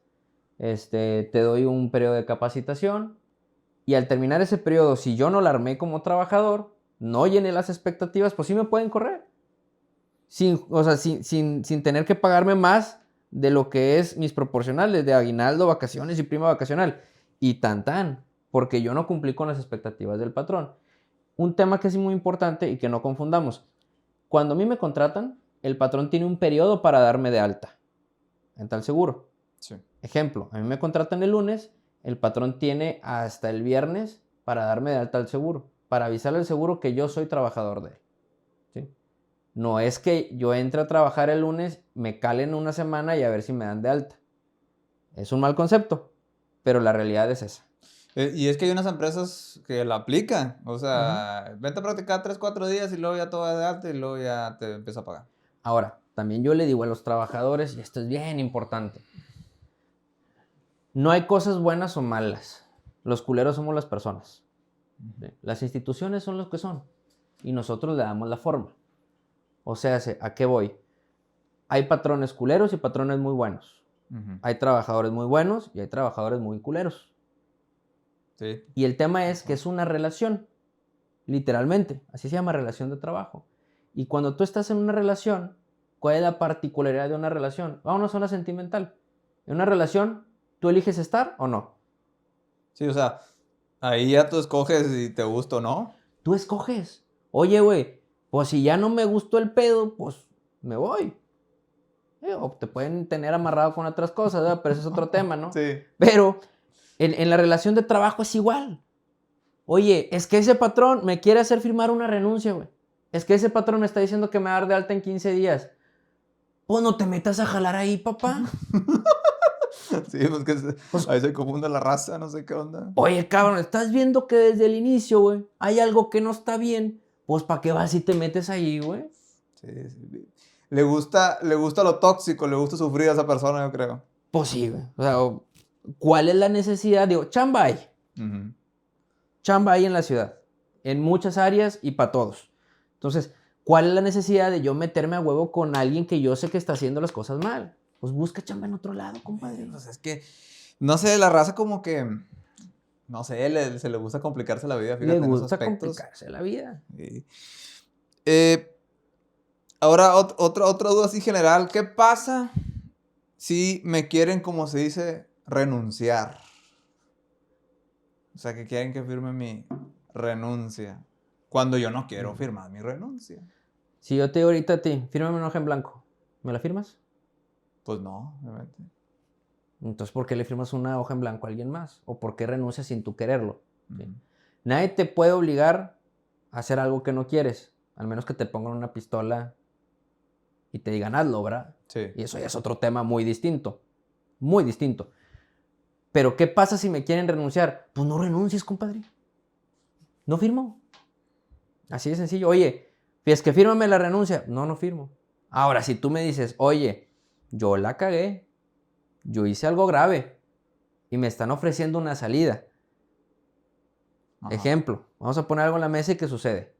te doy un periodo de capacitación y al terminar ese periodo, si yo no la armé como trabajador, no llené las expectativas, pues sí me pueden correr. Sin tener que pagarme más de lo que es mis proporcionales de aguinaldo, vacaciones y prima vacacional. Y tan, porque yo no cumplí con las expectativas del patrón. Un tema que es muy importante y que no confundamos. Cuando a mí me contratan, el patrón tiene un periodo para darme de alta en tal seguro. Sí. Ejemplo, a mí me contratan el lunes, el patrón tiene hasta el viernes para darme de alta al seguro, para avisarle al seguro que yo soy trabajador de él. ¿Sí? No es que yo entre a trabajar el lunes, me calen una semana y a ver si me dan de alta. Es un mal concepto, pero la realidad es esa. Y es que hay unas empresas que la aplican. O sea, vente a practicar 3, 4 días y luego ya todo va de alta y luego ya te empieza a pagar. Ahora, también yo le digo a los trabajadores, y esto es bien importante, no hay cosas buenas o malas. Los culeros somos las personas. ¿Sí? Las instituciones son los que son. Y nosotros le damos la forma. O sea, ¿a qué voy? Hay patrones culeros y patrones muy buenos. Hay trabajadores muy buenos y hay trabajadores muy culeros. Sí. Y el tema es que es una relación. Literalmente. Así se llama relación de trabajo. Y cuando tú estás en una relación, ¿cuál es la particularidad de una relación? Vámonos a una sentimental. En una relación, ¿tú eliges estar o no? Sí, o sea, ahí ya tú escoges si te gusta o no. Tú escoges. Oye, güey, pues si ya no me gustó el pedo, pues me voy. O te pueden tener amarrado con otras cosas, ¿verdad? Pero ese es otro tema, ¿no? Sí. Pero en la relación de trabajo es igual. Oye, es que ese patrón me quiere hacer firmar una renuncia, güey. Es que ese patrón me está diciendo que me va a dar de alta en 15 días. Pues no te metas a jalar ahí, papá. Sí, pues que Pues, ahí se confunde la raza, no sé qué onda. oye, cabrón, estás viendo que desde el inicio, güey, hay algo que no está bien. Pues, ¿para qué vas y te metes ahí, güey? Sí, sí. Le gusta lo tóxico, le gusta sufrir a esa persona, yo creo. Pues sí, güey. O sea, ¿cuál es la necesidad? Digo, chamba hay. Ujú. Chamba hay en la ciudad. En muchas áreas y para todos. Entonces, ¿cuál es la necesidad de yo meterme a huevo con alguien que yo sé que está haciendo las cosas mal? Pues busca chamba en otro lado, compadre. Pues es que, no sé, la raza como que, no sé, se le gusta complicarse la vida, Le fíjate, en esos gusta aspectos. complicarse la vida. Sí. Eh, Ahora, otra duda así general. ¿Qué pasa si me quieren, como se dice, renunciar? O sea, que quieren que firme mi renuncia. Cuando yo no quiero firmar mi renuncia. Si yo te digo ahorita a ti, fírmame una hoja en blanco, ¿me la firmas? Pues no, obviamente. Entonces, ¿por qué le firmas una hoja en blanco a alguien más? ¿O por qué renuncias sin tú quererlo? ¿Sí? Ujú. Nadie te puede obligar a hacer algo que no quieres, al menos que te pongan una pistola y te digan hazlo, ¿verdad? Sí. Y eso ya es otro tema muy distinto, muy distinto. Pero ¿qué pasa si me quieren renunciar? Pues no renuncies, compadre. No firmo. Así de sencillo. Oye, es que fírmame la renuncia. No, no firmo. Ahora, si tú me dices, oye, yo la cagué, yo hice algo grave y me están ofreciendo una salida. Ajá. Ejemplo, vamos a poner algo en la mesa y ¿qué sucede?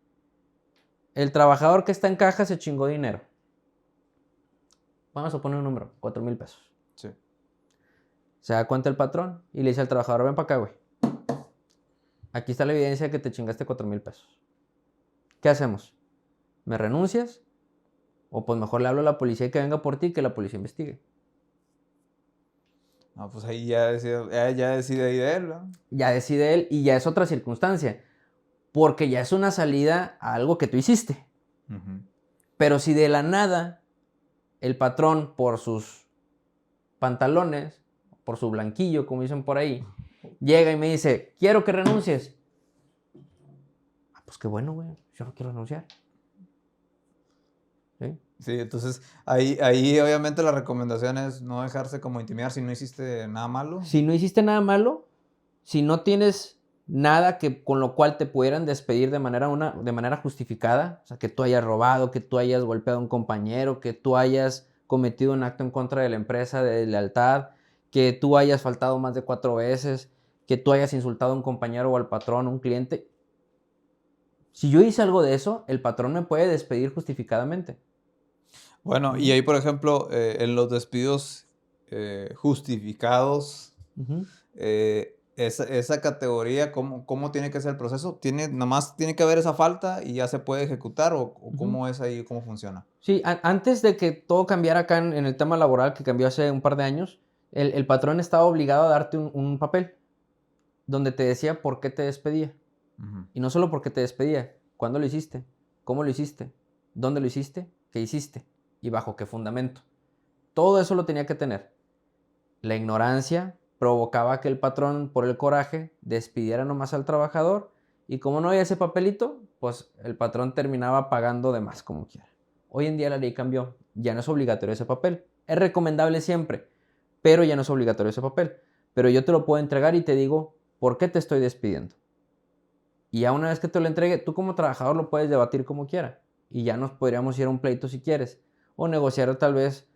El trabajador que está en caja se chingó dinero. Vamos a poner un número, 4,000 pesos. Sí. Se da cuenta el patrón y le dice al trabajador, ven para acá, güey. Aquí está la evidencia de que te chingaste 4,000 pesos. ¿Qué hacemos? ¿Me renuncias? O pues mejor le hablo a la policía y que venga por ti y que la policía investigue. No, pues ahí ya decide ahí de él, ¿no? Ya decide él y ya es otra circunstancia. Porque ya es una salida a algo que tú hiciste. Ujú. Pero si de la nada el patrón por sus pantalones, por su blanquillo, como dicen por ahí, llega y me dice, quiero que renuncies. Ah, pues qué bueno, güey, yo no quiero renunciar. ¿Sí? Sí, entonces ahí obviamente la recomendación es no dejarse como intimidar si no hiciste nada malo. Si no hiciste nada malo, si no tienes nada que, con lo cual te pudieran despedir de manera justificada, o sea, que tú hayas robado, que tú hayas golpeado a un compañero, que tú hayas cometido un acto en contra de la empresa de lealtad, que tú hayas faltado más de 4 veces, que tú hayas insultado a un compañero o al patrón, a un cliente. Si yo hice algo de eso, el patrón me puede despedir justificadamente. Bueno, y ahí, por ejemplo, en los despidos justificados, Ujú. esa categoría, ¿cómo tiene que ser el proceso? ¿Nomás tiene que haber esa falta y ya se puede ejecutar o Ujú. cómo es ahí, cómo funciona? Sí, antes de que todo cambiara acá en el tema laboral, que cambió hace un par de años, el patrón estaba obligado a darte un papel donde te decía por qué te despedía. Ujú. Y no solo por qué te despedía, cuándo lo hiciste, cómo lo hiciste, dónde lo hiciste, qué hiciste y bajo qué fundamento. Todo eso lo tenía que tener. La ignorancia provocaba que el patrón, por el coraje, despidiera nomás al trabajador y como no había ese papelito, pues el patrón terminaba pagando de más como quiera. Hoy en día la ley cambió, ya no es obligatorio ese papel. Es recomendable siempre, pero ya no es obligatorio ese papel. Pero yo te lo puedo entregar y te digo, ¿por qué te estoy despidiendo? Y ya una vez que te lo entregue, tú como trabajador lo puedes debatir como quiera. Y ya nos podríamos ir a un pleito si quieres. O negociar tal vez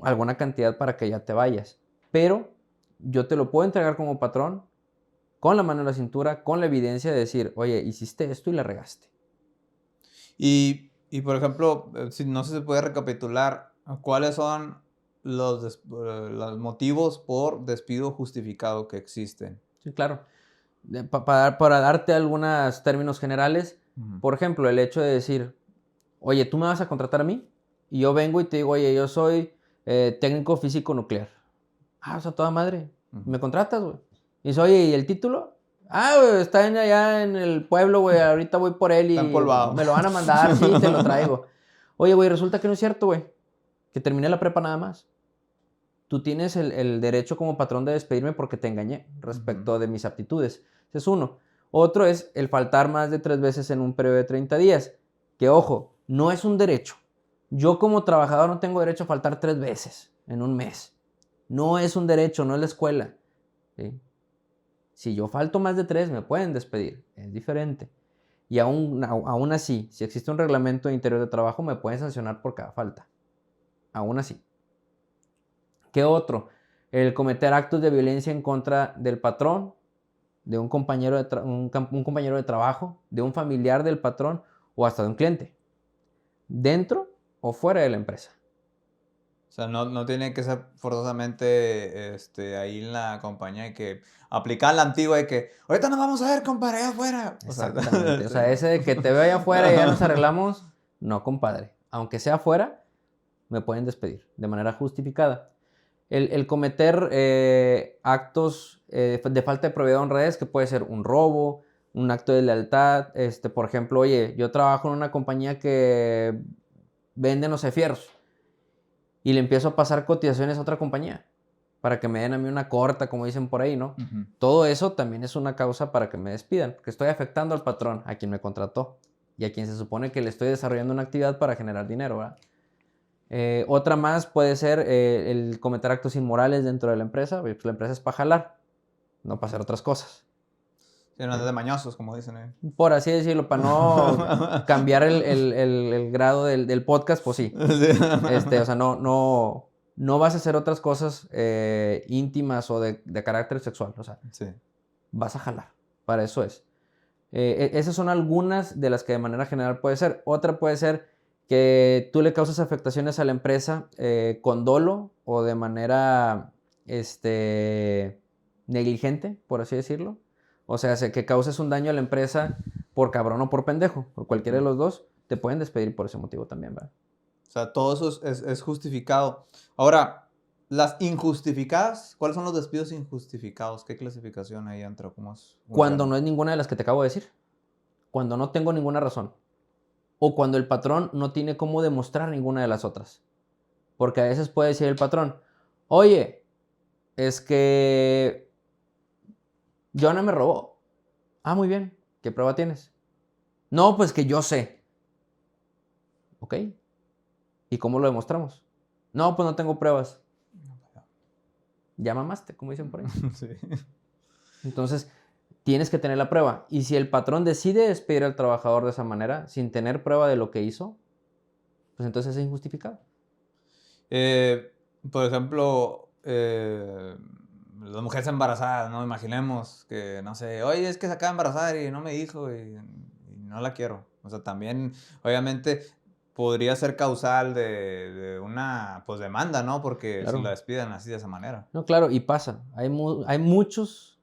alguna cantidad para que ya te vayas. Pero yo te lo puedo entregar como patrón, con la mano en la cintura, con la evidencia de decir, oye, hiciste esto y la regaste. Por ejemplo, si no sé si se puede recapitular, ¿cuáles son los motivos por despido justificado que existen? Sí, claro. Para darte algunos términos generales, Ujú. por ejemplo, el hecho de decir, oye, tú me vas a contratar a mí y yo vengo y te digo, oye, yo soy técnico físico nuclear. Ah, o sea, toda madre. Ujú. ¿Me contratas, güey? Y dice, oye, ¿y el título? Ah, güey, está allá en el pueblo, güey. Ahorita voy por él Está y empolvado. me lo van a mandar, sí, te lo traigo. Oye, güey, resulta que no es cierto, güey. Que terminé la prepa nada más. Tú tienes el derecho como patrón de despedirme porque te engañé Ujú. respecto de mis aptitudes. Ese es uno. Otro es el faltar más de 3 veces en un periodo de 30 días. Que ojo, no es un derecho. Yo como trabajador no tengo derecho a faltar 3 veces en un mes. No es un derecho, no es la escuela. ¿Sí? Si yo falto más de 3, me pueden despedir. Es diferente. Y aún así, si existe un reglamento de interior de trabajo, me pueden sancionar por cada falta. Aún así. ¿Qué otro? El cometer actos de violencia en contra del patrón, de un compañero un compañero de trabajo, de un familiar del patrón o hasta de un cliente. Dentro o fuera de la empresa. O sea, no tiene que ser forzosamente ahí en la compañía y que aplicar la antigua de que ahorita nos vamos a ver, compadre, allá afuera. O sea, Exactamente. O sea, ese de que te veo allá afuera y ya nos arreglamos, no, compadre. Aunque sea afuera, me pueden despedir de manera justificada. El cometer actos de falta de probidad en redes, que puede ser un robo, un acto de lealtad. Por ejemplo, oye, yo trabajo en una compañía que vende, no sé, fierros. Y le empiezo a pasar cotizaciones a otra compañía para que me den a mí una corta, como dicen por ahí, ¿no? Ujú. Todo eso también es una causa para que me despidan, porque estoy afectando al patrón, a quien me contrató y a quien se supone que le estoy desarrollando una actividad para generar dinero, ¿verdad? Otra más puede ser el cometer actos inmorales dentro de la empresa. Pues la empresa es para jalar, no para hacer otras cosas. Sí, no es de mañosos, como dicen. Por así decirlo, para no cambiar el grado del podcast, pues sí. Sí. O sea, no vas a hacer otras cosas íntimas o de carácter sexual. O sea, Sí. vas a jalar. Para eso es. Esas son algunas de las que de manera general puede ser. Otra puede ser que tú le causas afectaciones a la empresa con dolo o de manera negligente, por así decirlo. O sea, que causes un daño a la empresa por cabrón o por pendejo, por cualquiera de los dos, te pueden despedir por ese motivo también, ¿verdad? O sea, todo eso es justificado. Ahora, las injustificadas, ¿cuáles son los despidos injustificados? ¿Qué clasificación ahí entra? ¿Cómo Cuando funciona? no es ninguna de las que te acabo de decir. Cuando no tengo ninguna razón. O cuando el patrón no tiene cómo demostrar ninguna de las otras. Porque a veces puede decir el patrón, oye, es que Joana me robó. Ah, muy bien. ¿Qué prueba tienes? No, pues que yo sé. ¿Ok? ¿Y cómo lo demostramos? No, pues no tengo pruebas. Ya mamaste, como dicen por ahí. Sí. Entonces, tienes que tener la prueba. Y si el patrón decide despedir al trabajador de esa manera, sin tener prueba de lo que hizo, pues entonces es injustificado. Por ejemplo, las mujeres embarazadas, ¿no? Imaginemos que, no sé, oye, es que se acaba de embarazar y no me dijo y no la quiero. O sea, también, obviamente, podría ser causal de una, pues, demanda, ¿no? Porque si la Claro. despiden así de esa manera. No, claro, y pasa. Hay muchos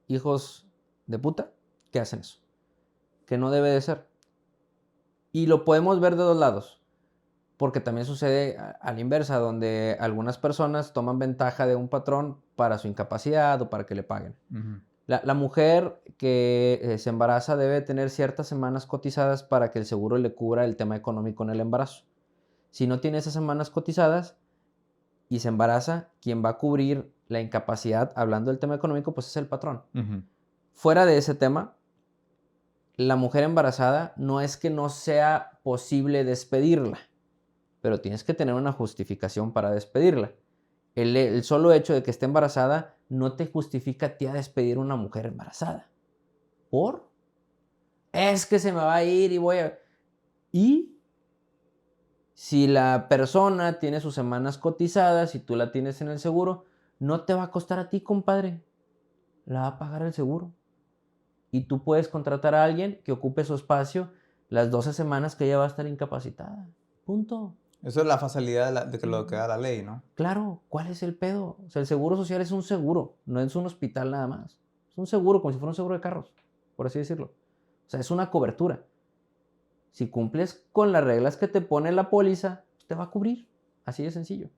hijos de puta que hacen eso. Que no debe de ser. Y lo podemos ver de dos lados. Porque también sucede a la inversa, donde algunas personas toman ventaja de un patrón para su incapacidad o para que le paguen. Ujú. La mujer que se embaraza debe tener ciertas semanas cotizadas para que el seguro le cubra el tema económico en el embarazo. Si no tiene esas semanas cotizadas y se embaraza, quien va a cubrir la incapacidad, hablando del tema económico, pues es el patrón. Ujú. Fuera de ese tema, la mujer embarazada no es que no sea posible despedirla, pero tienes que tener una justificación para despedirla. El solo hecho de que esté embarazada no te justifica a ti a despedir a una mujer embarazada. ¿Por? Es que se me va a ir y voy a... Y si la persona tiene sus semanas cotizadas y tú la tienes en el seguro, no te va a costar a ti, compadre. La va a pagar el seguro. Y tú puedes contratar a alguien que ocupe su espacio las 12 semanas que ella va a estar incapacitada. Punto. Eso es la facilidad de que lo que da la ley, ¿no? Claro, ¿cuál es el pedo? O sea, el seguro social es un seguro, no es un hospital nada más. Es un seguro, como si fuera un seguro de carros, por así decirlo. O sea, es una cobertura. Si cumples con las reglas que te pone la póliza, te va a cubrir. Así de sencillo.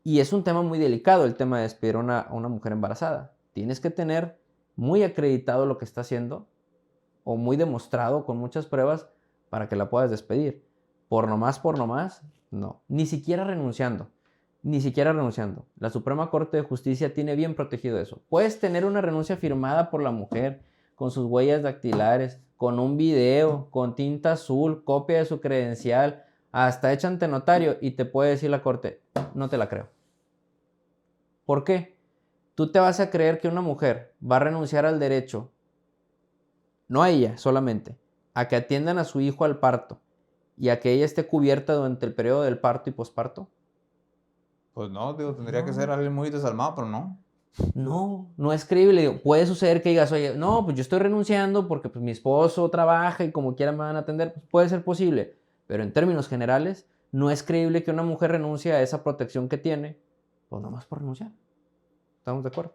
Y es un tema muy delicado el tema de despedir a una mujer embarazada. Tienes que tener muy acreditado lo que está haciendo o muy demostrado con muchas pruebas para que la puedas despedir. Por nomás, no. Ni siquiera renunciando. Ni siquiera renunciando. La Suprema Corte de Justicia tiene bien protegido eso. Puedes tener una renuncia firmada por la mujer, con sus huellas dactilares, con un video, con tinta azul, copia de su credencial, hasta hecha ante notario y te puede decir la Corte, no te la creo. ¿Por qué? Tú te vas a creer que una mujer va a renunciar al derecho, no a ella solamente, a que atiendan a su hijo al parto y a que ella esté cubierta durante el periodo del parto y posparto. Pues no, digo, tendría que ser No, alguien muy desalmado, pero no. no es creíble. Digo, puede suceder que digas, oye, no, pues yo estoy renunciando porque pues, mi esposo trabaja y como quiera me van a atender. Pues, puede ser posible, pero en términos generales, no es creíble que una mujer renuncie a esa protección que tiene, pues nomás por renunciar. ¿Estamos de acuerdo?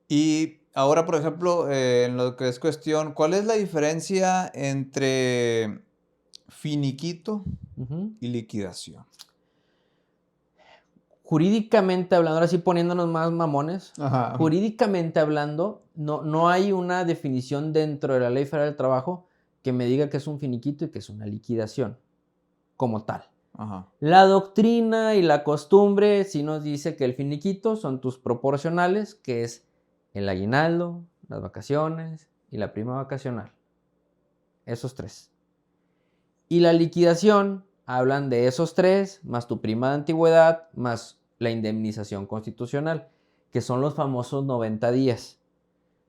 Y ahora, por ejemplo, en lo que es cuestión, ¿cuál es la diferencia entre finiquito Ujú. y liquidación? Jurídicamente hablando, ahora sí poniéndonos más mamones, Ajá. jurídicamente hablando, no hay una definición dentro de la Ley Federal del Trabajo que me diga que es un finiquito y que es una liquidación como tal. Ajá. La doctrina y la costumbre sí nos dice que el finiquito son tus proporcionales, que es el aguinaldo, las vacaciones y la prima vacacional. Esos tres. Y la liquidación hablan de esos tres, más tu prima de antigüedad, más la indemnización constitucional, que son los famosos 90 días.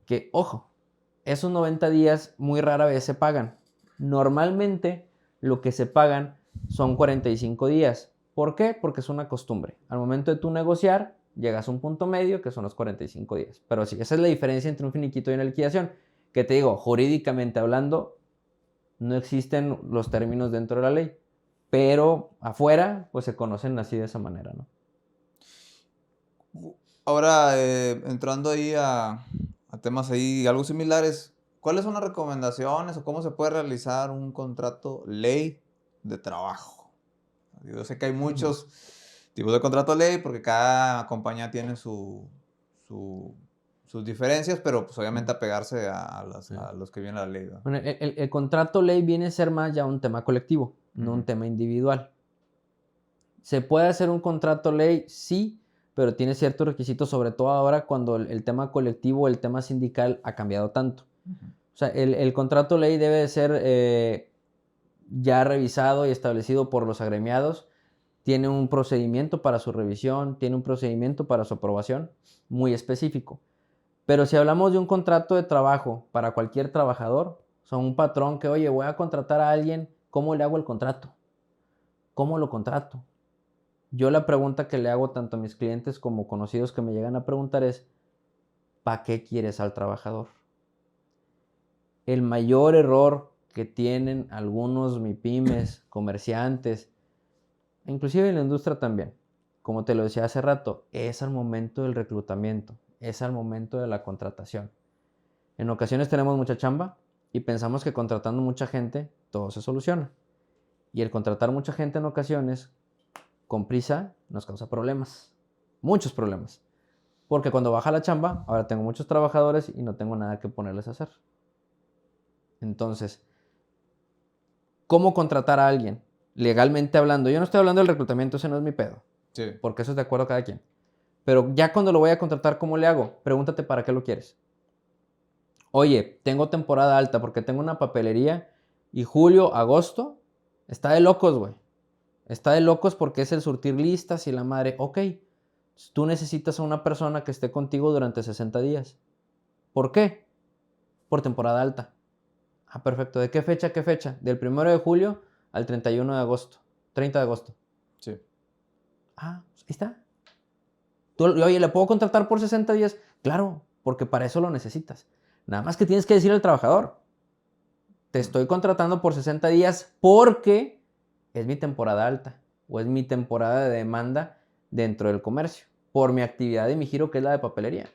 Que, ojo, esos 90 días muy rara vez se pagan. Normalmente lo que se pagan son 45 días. ¿Por qué? Porque es una costumbre. Al momento de tú negociar, llegas a un punto medio que son los 45 días. Pero sí, esa es la diferencia entre un finiquito y una liquidación. Que te digo, jurídicamente hablando, no existen los términos dentro de la ley, pero afuera pues se conocen así de esa manera, ¿no? Ahora, entrando ahí a temas ahí algo similares, ¿cuáles son las recomendaciones o cómo se puede realizar un contrato ley de trabajo? Yo sé que hay Ujú. muchos tipos de contrato ley porque cada compañía tiene su- sus diferencias, pero pues obviamente apegarse Sí. a los que viene la ley, ¿no? Bueno, el contrato ley viene a ser más ya un tema colectivo, no un Ujú, tema individual. ¿Se puede hacer un contrato ley? Sí, pero tiene ciertos requisitos, sobre todo ahora cuando el tema colectivo, el tema sindical ha cambiado tanto. ujú. O sea, el contrato ley debe de ser ya revisado y establecido por los agremiados. Tiene un procedimiento para su revisión, tiene un procedimiento para su aprobación muy específico. Pero si hablamos de un contrato de trabajo para cualquier trabajador, o sea, un patrón que, oye, voy a contratar a alguien, ¿cómo le hago el contrato? ¿Cómo lo contrato? Yo la pregunta que le hago tanto a mis clientes como conocidos que me llegan a preguntar es, ¿para qué quieres al trabajador? El mayor error que tienen algunos MIPYMES, comerciantes, inclusive en la industria también, como te lo decía hace rato, es al momento del reclutamiento, es al momento de la contratación. En ocasiones tenemos mucha chamba y pensamos que contratando mucha gente todo se soluciona. Y el contratar mucha gente en ocasiones con prisa nos causa problemas, muchos problemas. Porque cuando baja la chamba, ahora tengo muchos trabajadores y no tengo nada que ponerles a hacer. Entonces, ¿cómo contratar a alguien? Legalmente hablando, yo no estoy hablando del reclutamiento, ese no es mi pedo, Sí. porque eso es de acuerdo a cada quien. Pero ya cuando lo voy a contratar, ¿cómo le hago? Pregúntate para qué lo quieres. Oye, tengo temporada alta porque tengo una papelería y julio, agosto, está de locos, güey. Está de locos porque es el surtir listas y la madre. Ok, tú necesitas a una persona que esté contigo durante 60 días. ¿Por qué? Por temporada alta. Ah, perfecto. ¿De qué fecha a qué fecha? Del 1 de julio al 31 de agosto. 30 de agosto. Sí. Ah, pues ahí está. Oye, ¿le puedo contratar por 60 días? Claro, porque para eso lo necesitas. Nada más que tienes que decir al trabajador, te Mm. estoy contratando por 60 días porque es mi temporada alta o es mi temporada de demanda dentro del comercio por mi actividad y mi giro que es la de papelería.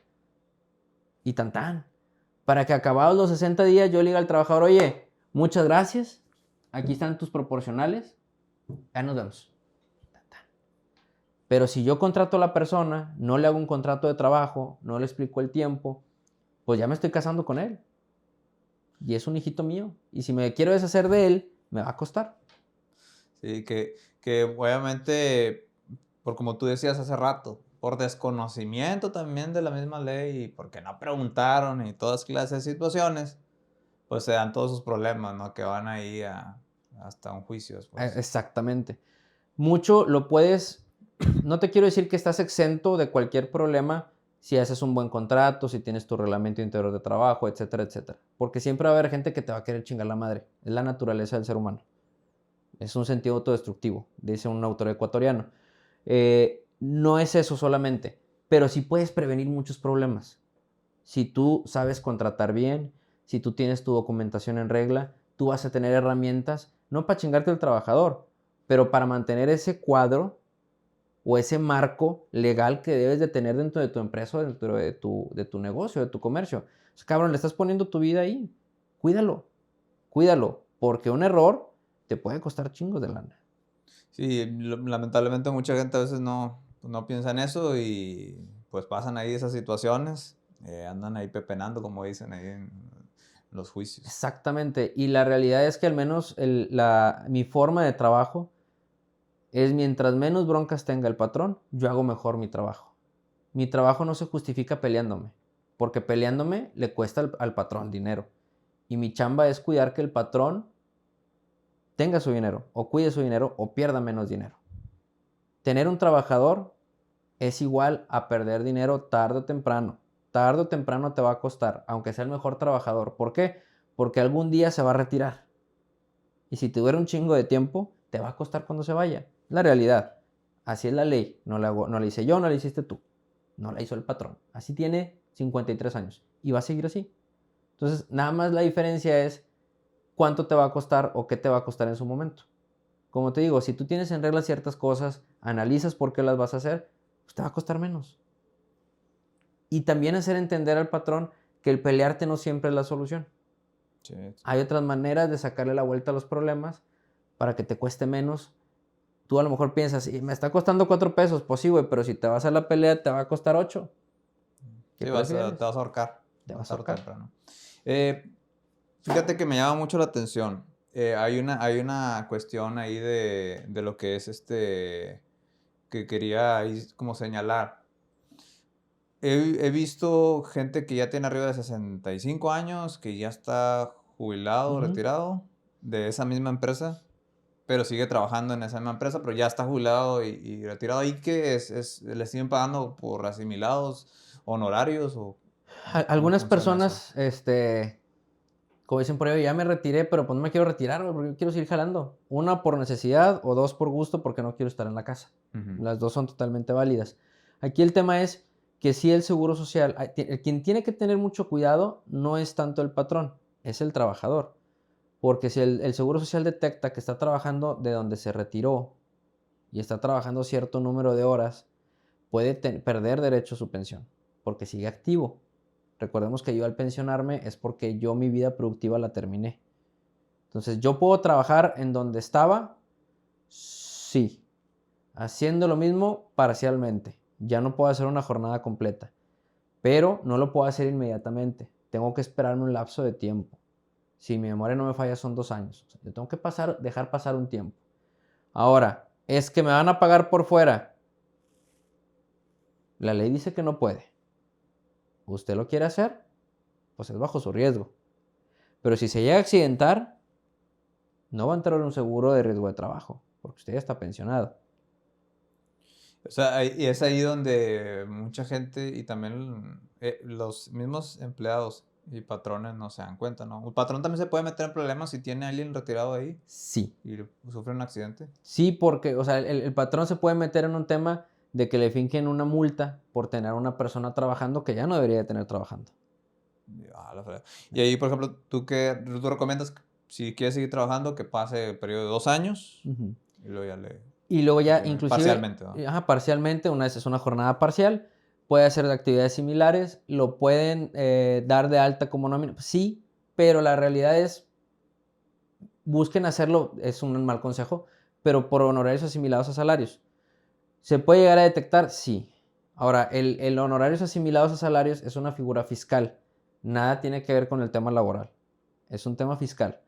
Y tan tan. Para que acabados los 60 días yo le diga al trabajador, oye, muchas gracias, aquí están tus proporcionales, ya nos vemos. Pero si yo contrato a la persona, no le hago un contrato de trabajo, no le explico el tiempo, pues ya me estoy casando con él. Y es un hijito mío. Y si me quiero deshacer de él, me va a costar. Sí, que obviamente, por como tú decías hace rato, por desconocimiento también de la misma ley y porque no preguntaron y todas clases de situaciones, pues se dan todos esos problemas, ¿no? Que van ahí hasta un juicio después. Exactamente. Mucho lo puedes No te quiero decir que estás exento de cualquier problema si haces un buen contrato, si tienes tu reglamento interior de trabajo, etcétera, etcétera. Porque siempre va a haber gente que te va a querer chingar la madre. Es la naturaleza del ser humano. Es un sentido autodestructivo, dice un autor ecuatoriano. No es eso solamente, pero sí puedes prevenir muchos problemas. Si tú sabes contratar bien, si tú tienes tu documentación en regla, tú vas a tener herramientas, no para chingarte al trabajador, pero para mantener ese cuadro o ese marco legal que debes de tener dentro de tu empresa, dentro de tu negocio, de tu comercio. O sea, cabrón, le estás poniendo tu vida ahí. Cuídalo, cuídalo, porque un error te puede costar chingos de lana. Sí, lamentablemente mucha gente a veces no piensa en eso y pues pasan ahí esas situaciones, andan ahí pepenando, como dicen ahí en los juicios. Exactamente. Y la realidad es que al menos mi forma de trabajo es mientras menos broncas tenga el patrón, yo hago mejor mi trabajo. Mi trabajo no se justifica peleándome, porque peleándome le cuesta al patrón dinero. Y mi chamba es cuidar que el patrón tenga su dinero, o cuide su dinero, o pierda menos dinero. Tener un trabajador es igual a perder dinero tarde o temprano. Tarde o temprano te va a costar, aunque sea el mejor trabajador. ¿Por qué? Porque algún día se va a retirar. Y si te dura un chingo de tiempo, te va a costar cuando se vaya. La realidad. Así es la ley. No la hice yo, no la hiciste tú. No la hizo el patrón. Así tiene 53 años. Y va a seguir así. Entonces, nada más la diferencia es cuánto te va a costar o qué te va a costar en su momento. Como te digo, si tú tienes en regla ciertas cosas, analizas por qué las vas a hacer, pues te va a costar menos. Y también hacer entender al patrón que el pelearte no siempre es la solución. Sí, Hay otras maneras de sacarle la vuelta a los problemas para que te cueste menos. Tú a lo mejor piensas, me está costando 4 pesos, pues sí, güey, pero si te vas a la pelea te va a costar 8. ¿Qué sí, te prefieres? vas a ahorcar, Te vas a tarde o ahorcar. temprano. Eh, Fíjate que me llama mucho la atención. Hay una cuestión ahí de lo que es que quería ahí como señalar. He visto gente que ya tiene arriba de 65 años, que ya está jubilado, Ujú. retirado de esa misma empresa, pero sigue trabajando en esa misma empresa, pero ya está jubilado y retirado. ¿Y qué le siguen pagando por asimilados, honorarios o cómo Algunas funciona eso? personas, como dicen por ahí, ya me retiré, pero pues no me quiero retirar, güey, porque yo quiero seguir jalando. Una por necesidad o dos por gusto porque no quiero estar en la casa. Ujú. Las dos son totalmente válidas. Aquí el tema es que si el seguro social, quien tiene que tener mucho cuidado no es tanto el patrón, es el trabajador. Porque si el seguro social detecta que está trabajando de donde se retiró y está trabajando cierto número de horas, puede perder derecho a su pensión porque sigue activo. Recordemos que yo al pensionarme es porque yo mi vida productiva la terminé. Entonces, ¿yo puedo trabajar en donde estaba? Sí. Haciendo lo mismo parcialmente. Ya no puedo hacer una jornada completa. Pero no lo puedo hacer inmediatamente. Tengo que esperarme un lapso de tiempo. Si mi memoria no me falla, son 2 años. O sea, yo tengo que dejar pasar un tiempo. Ahora, es que me van a pagar por fuera. La ley dice que no puede. ¿Usted lo quiere hacer? Pues es bajo su riesgo. Pero si se llega a accidentar, no va a entrar en un seguro de riesgo de trabajo, porque usted ya está pensionado. O sea, y es ahí donde mucha gente y también los mismos empleados y patrones no se dan cuenta, ¿no? El patrón también se puede meter en problemas si tiene a alguien retirado ahí Sí, y sufre un accidente. sí, porque, o sea, el patrón se puede meter en un tema de que le fingen una multa por tener a una persona trabajando que ya no debería de tener trabajando. La fregada. Y ahí, por ejemplo, tú recomiendas que si quieres seguir trabajando que pase el periodo de 2 años Ujú. y luego ya le Y luego ya, retiran inclusive, parcialmente, ¿no? ajá, parcialmente, una vez es una jornada parcial, puede hacer de actividades similares, lo pueden dar de alta como nómina, sí, pero la realidad es, busquen hacerlo, es un mal consejo, pero por honorarios asimilados a salarios. ¿Se puede llegar a detectar? Sí. Ahora, el honorarios asimilados a salarios es una figura fiscal. Nada tiene que ver con el tema laboral. Es un tema fiscal.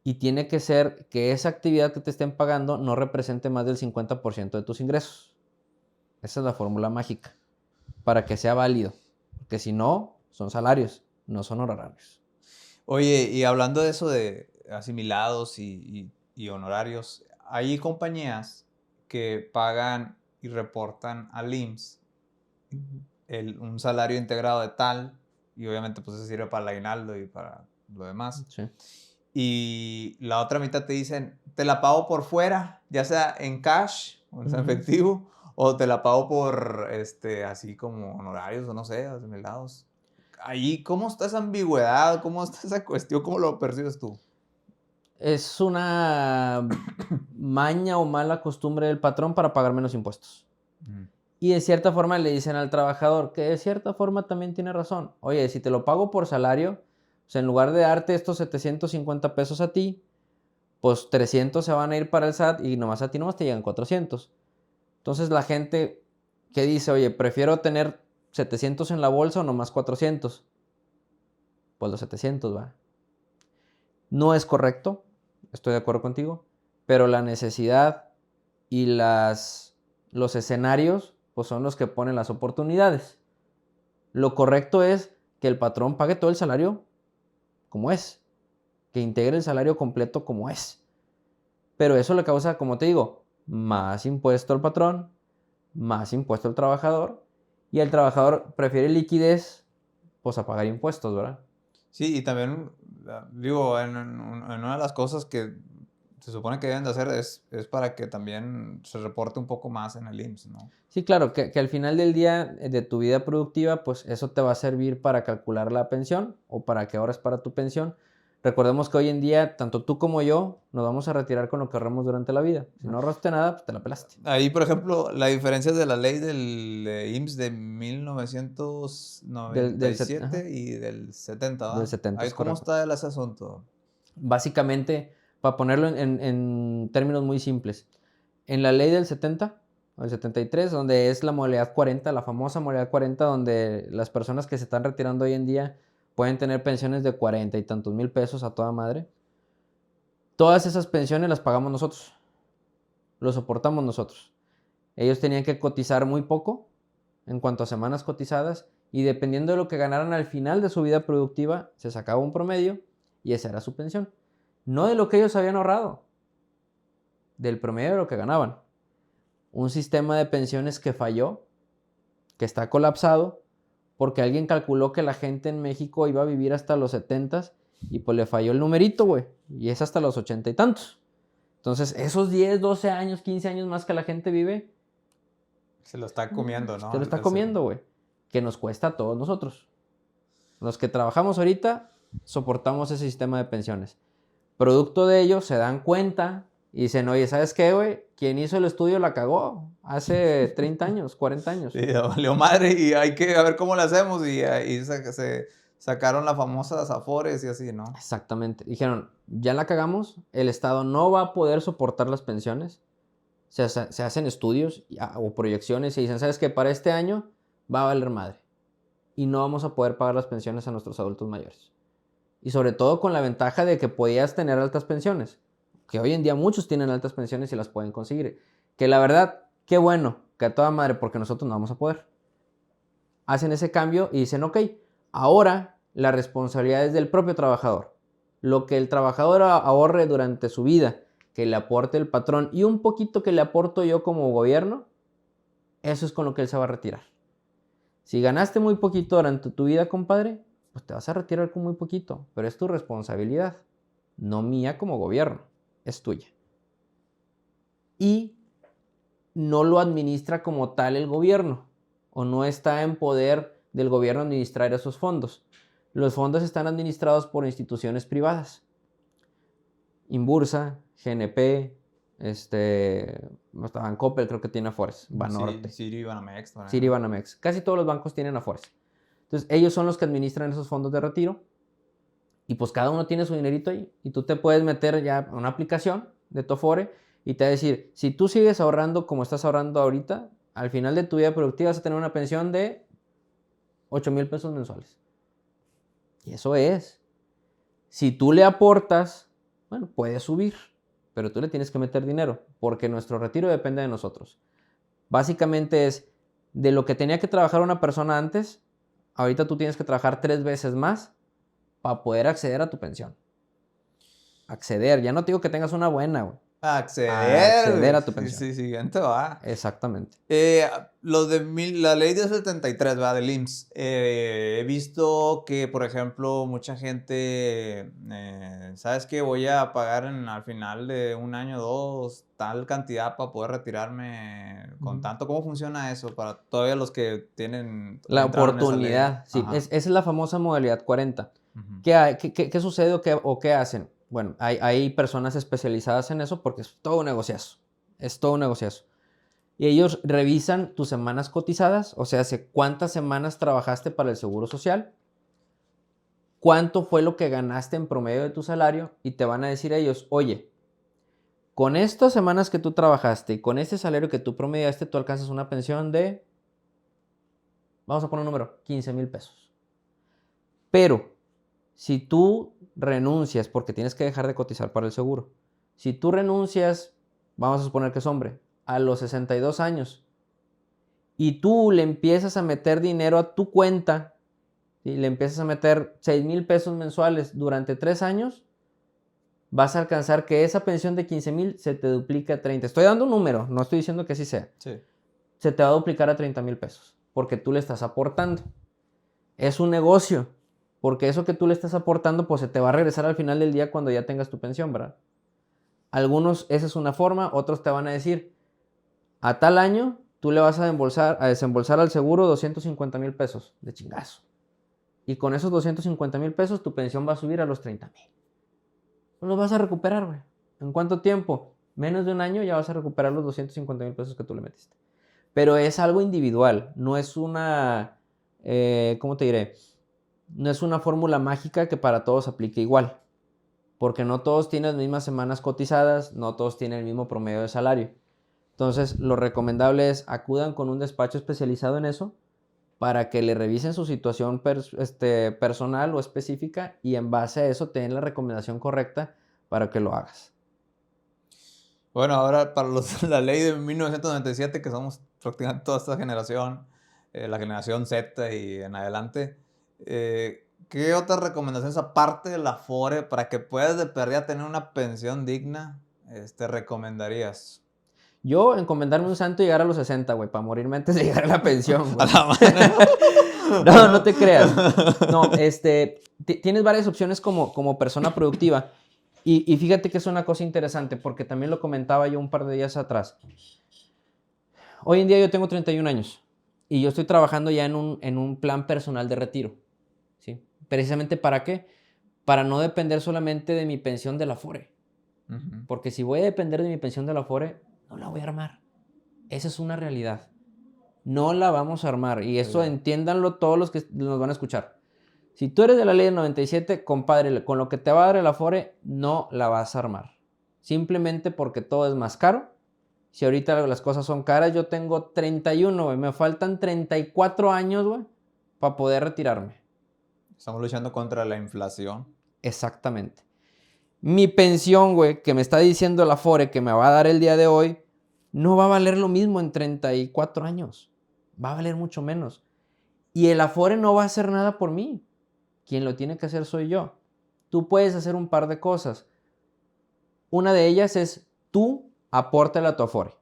Y tiene que ser que esa actividad que te estén pagando no represente más del 50% de tus ingresos. Esa es la fórmula mágica para que sea válido. Porque si no, son salarios, no son honorarios. Oye, y hablando de eso de asimilados y honorarios, hay compañías que pagan y reportan al IMSS un salario integrado de tal, y obviamente pues eso sirve para el aguinaldo y para lo demás. Sí. Y la otra mitad te dicen, te la pago por fuera, ya sea en cash, o sea, en efectivo, o te la pago por, así como honorarios, o no sé, asimilados. Ahí, ¿cómo está esa ambigüedad? ¿Cómo está esa cuestión? ¿Cómo lo percibes tú? Es una maña o mala costumbre del patrón para pagar menos impuestos. Y de cierta forma le dicen al trabajador, que de cierta forma también tiene razón. Oye, si te lo pago por salario, o sea, en lugar de darte estos 750 pesos a ti, pues 300 se van a ir para el SAT y nomás a ti nomás te llegan 400. Entonces la gente que dice, oye, prefiero tener 700 en la bolsa o nomás 400. Pues los 700, va. No es correcto, estoy de acuerdo contigo, pero la necesidad y los escenarios pues son los que ponen las oportunidades. Lo correcto es que el patrón pague todo el salario como es, que integre el salario completo como es. Pero eso le causa, como te digo, más impuesto al patrón, más impuesto al trabajador, y el trabajador prefiere liquidez pues a pagar impuestos, ¿verdad? Sí, y también, digo, en una de las cosas que se supone que deben de hacer es para que también se reporte un poco más en el IMSS, ¿no? Sí, claro, que al final del día de tu vida productiva, pues eso te va a servir para calcular la pensión o para que ahorres para tu pensión. Recordemos que hoy en día, tanto tú como yo, nos vamos a retirar con lo que ahorremos durante la vida. Si no ahorraste nada, pues te la pelaste. Ahí, por ejemplo, la diferencia de la ley del IMSS de Ajá, 1997 y del 70, del ¿va? 70 Ahí, es ¿cómo correcto. está ese asunto? Básicamente, para ponerlo en términos muy simples, en la ley del 70 o del 73, donde es la modalidad 40, la famosa modalidad 40, donde las personas que se están retirando hoy en día pueden tener pensiones de 40 y tantos mil pesos a toda madre, todas esas pensiones las pagamos nosotros, lo soportamos nosotros. Ellos tenían que cotizar muy poco en cuanto a semanas cotizadas y dependiendo de lo que ganaran al final de su vida productiva, se sacaba un promedio y esa era su pensión. No de lo que ellos habían ahorrado, del promedio de lo que ganaban. Un sistema de pensiones que falló, que está colapsado, porque alguien calculó que la gente en México iba a vivir hasta los 70 y pues le falló el numerito, güey, y es hasta los 80 y tantos. Entonces, esos 10, 12 años, 15 años más que la gente vive, Se lo está comiendo, te ¿no? lo está comiendo, güey, que nos cuesta a todos nosotros. Los que trabajamos ahorita soportamos ese sistema de pensiones. Producto de ello se dan cuenta y dicen, oye, ¿sabes qué, güey? Quien hizo el estudio la cagó hace 30 años, 40 años. Sí, valió madre y hay que ver cómo lo hacemos y ahí se sacaron las famosas Afores y así, ¿no? Exactamente. Dijeron, ya la cagamos, el Estado no va a poder soportar las pensiones. Se hacen estudios o proyecciones y dicen, ¿sabes qué? Para este año va a valer madre. Y no vamos a poder pagar las pensiones a nuestros adultos mayores. Y sobre todo con la ventaja de que podías tener altas pensiones. Que hoy en día muchos tienen altas pensiones y las pueden conseguir. Que la verdad, qué bueno, que a toda madre, porque nosotros no vamos a poder. Hacen ese cambio y dicen, ok, ahora la responsabilidad es del propio trabajador. Lo que el trabajador ahorre durante su vida, que le aporte el patrón y un poquito que le aporto yo como gobierno, eso es con lo que él se va a retirar. Si ganaste muy poquito durante tu vida, compadre, pues te vas a retirar con muy poquito, pero es tu responsabilidad, no mía como gobierno, es tuya. Y no lo administra como tal el gobierno, o no está en poder del gobierno administrar esos fondos. Los fondos están administrados por instituciones privadas. Inbursa, GNP, Bancoppel creo que tiene Afores, Banorte, Siri, Banamex, por ejemplo. Citibanamex. Casi todos los bancos tienen Afores. Entonces, ellos son los que administran esos fondos de retiro y pues cada uno tiene su dinerito ahí y tú te puedes meter ya a una aplicación de tu Afore y te va a decir, si tú sigues ahorrando como estás ahorrando ahorita, al final de tu vida productiva vas a tener una pensión de 8,000 pesos mensuales. Y eso es. Si tú le aportas, bueno, puedes subir, pero tú le tienes que meter dinero porque nuestro retiro depende de nosotros. Básicamente es de lo que tenía que trabajar una persona antes, ahorita tú tienes que trabajar 3 veces más para poder acceder a tu pensión. Acceder, ya no te digo que tengas una buena, güey. Acceder a tu güey. pensión. Sí, siguiente va. Exactamente. Lo de la ley de 73, ¿va? Del IMSS. He visto que, por ejemplo, mucha gente, ¿sabes qué? Voy a pagar al final de un año o dos tal cantidad para poder retirarme con Ujú. tanto. ¿Cómo funciona eso para todavía los que tienen, La entraron en esa ley? oportunidad, sí, Ajá. esa es la famosa modalidad 40. Ujú. ¿Qué sucede o qué hacen? Bueno, hay personas especializadas en eso porque es todo un negociazo. Es todo un negociazo. Y ellos revisan tus semanas cotizadas, o sea, cuántas semanas trabajaste para el Seguro Social, cuánto fue lo que ganaste en promedio de tu salario y te van a decir ellos, oye, con estas semanas que tú trabajaste y con este salario que tú promediaste, tú alcanzas una pensión de, vamos a poner un número, 15,000 pesos. Pero si tú renuncias, porque tienes que dejar de cotizar para el seguro, si tú renuncias, vamos a suponer que es hombre, a los 62 años, y tú le empiezas a meter dinero a tu cuenta, ¿sí? Le empiezas a meter 6,000 pesos mensuales durante 3 años, vas a alcanzar que esa pensión de 15,000 se te duplique a 30. Estoy dando un número, no estoy diciendo que así sea. Sí. Se te va a duplicar a 30,000 pesos, porque tú le estás aportando. Es un negocio, porque eso que tú le estás aportando, pues se te va a regresar al final del día cuando ya tengas tu pensión, ¿verdad? Algunos, esa es una forma, otros te van a decir, a tal año tú le vas a desembolsar al seguro 250,000 pesos de chingazo. Y con esos 250,000 pesos tu pensión va a subir a los 30,000. Pues los vas a recuperar, güey. ¿En cuánto tiempo? Menos de un año ya vas a recuperar los 250,000 pesos que tú le metiste. Pero es algo individual, no es una, ¿cómo te diré? No es una fórmula mágica que para todos aplique igual. Porque no todos tienen las mismas semanas cotizadas, no todos tienen el mismo promedio de salario. Entonces, lo recomendable es acudan con un despacho especializado en eso para que le revisen su situación personal o específica y en base a eso te den la recomendación correcta para que lo hagas. Bueno, ahora para la ley de 1997, que somos prácticamente toda esta generación, la generación Z y en adelante, ¿qué otras recomendaciones aparte de la Afore para que puedas de perdida tener una pensión digna, recomendarías? Yo, encomendarme un santo y llegar a los 60, güey, para morirme antes de llegar a la pensión, A güey. la madre. No, no te creas. No, tienes varias opciones como persona productiva. Y fíjate que es una cosa interesante, porque también lo comentaba yo un par de días atrás. Hoy en día yo tengo 31 años y yo estoy trabajando ya en un plan personal de retiro, ¿sí? Precisamente ¿para qué? Para no depender solamente de mi pensión de la Afore. Ujú. Porque si voy a depender de mi pensión de la Afore, no la voy a armar. Esa es una realidad. No la vamos a armar. Y eso Sí. entiéndanlo todos los que nos van a escuchar. Si tú eres de la ley del 97, compadre, con lo que te va a dar el Afore, no la vas a armar. Simplemente porque todo es más caro. Si ahorita las cosas son caras, yo tengo 31, güey. Me faltan 34 años, güey, para poder retirarme. Estamos luchando contra la inflación. Exactamente. Mi pensión, güey, que me está diciendo el Afore que me va a dar el día de hoy, no va a valer lo mismo en 34 años. Va a valer mucho menos. Y el Afore no va a hacer nada por mí. Quien lo tiene que hacer soy yo. Tú puedes hacer un par de cosas. Una de ellas es tú apórtale a tu Afore.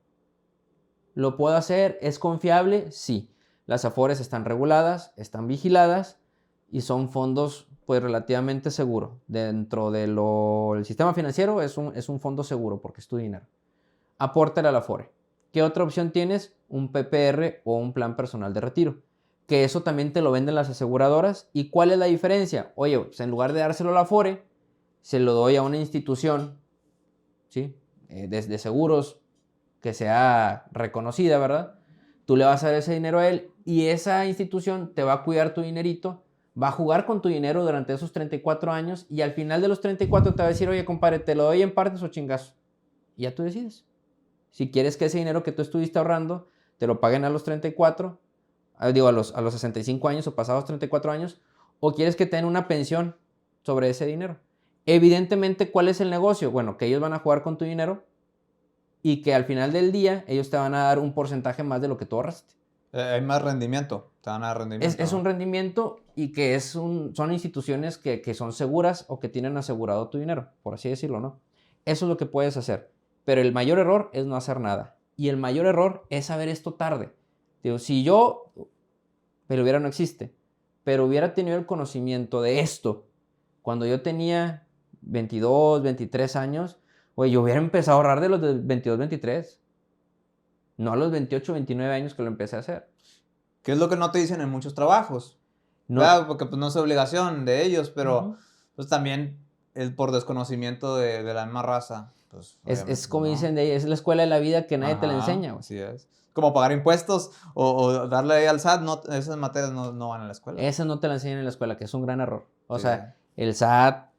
¿Lo puedo hacer? ¿Es confiable? Sí. Las Afores están reguladas, están vigiladas y son fondos pues relativamente seguros. Dentro del sistema financiero es un fondo seguro porque es tu dinero. Apórtale a la Afore. ¿Qué otra opción tienes? Un PPR o un plan personal de retiro. Que eso también te lo venden las aseguradoras. ¿Y cuál es la diferencia? Oye, pues en lugar de dárselo a la Afore, se lo doy a una institución, ¿sí? De seguros que sea reconocida, ¿verdad? Tú le vas a dar ese dinero a él y esa institución te va a cuidar tu dinerito, va a jugar con tu dinero durante esos 34 años y al final de los 34 te va a decir, oye, compadre, ¿te lo doy en partes o chingazo? Y ya tú decides. Si quieres que ese dinero que tú estuviste ahorrando te lo paguen a los 34, digo, a los 65 años o pasados 34 años, o quieres que te den una pensión sobre ese dinero. Evidentemente, ¿cuál es el negocio? Bueno, que ellos van a jugar con tu dinero y que al final del día ellos te van a dar un porcentaje más de lo que tú ahorraste. Hay más rendimiento. Te van a dar rendimiento, Es ¿no? un rendimiento y que son instituciones que son seguras o que tienen asegurado tu dinero, por así decirlo, ¿no? Eso es lo que puedes hacer. Pero el mayor error es no hacer nada. Y el mayor error es saber esto tarde. Digo, si yo, pero hubiera no existe, pero hubiera tenido el conocimiento de esto cuando yo tenía 22, 23 años, oye, yo hubiera empezado a ahorrar de los de 22, 23. No a los 28, 29 años que lo empecé a hacer. ¿Qué es lo que no te dicen en muchos trabajos? No, Claro, porque pues no es obligación de ellos, pero uh-huh. pues también es por desconocimiento de la misma raza. Pues Es obviamente como no. dicen, es la escuela de la vida que nadie te la Ajá, enseña, güey. así es. Como pagar impuestos o darle ahí al SAT, no, esas materias no van a la escuela. Esa no te la enseñan en la escuela, que es un gran error. O Sí. sea, el SAT,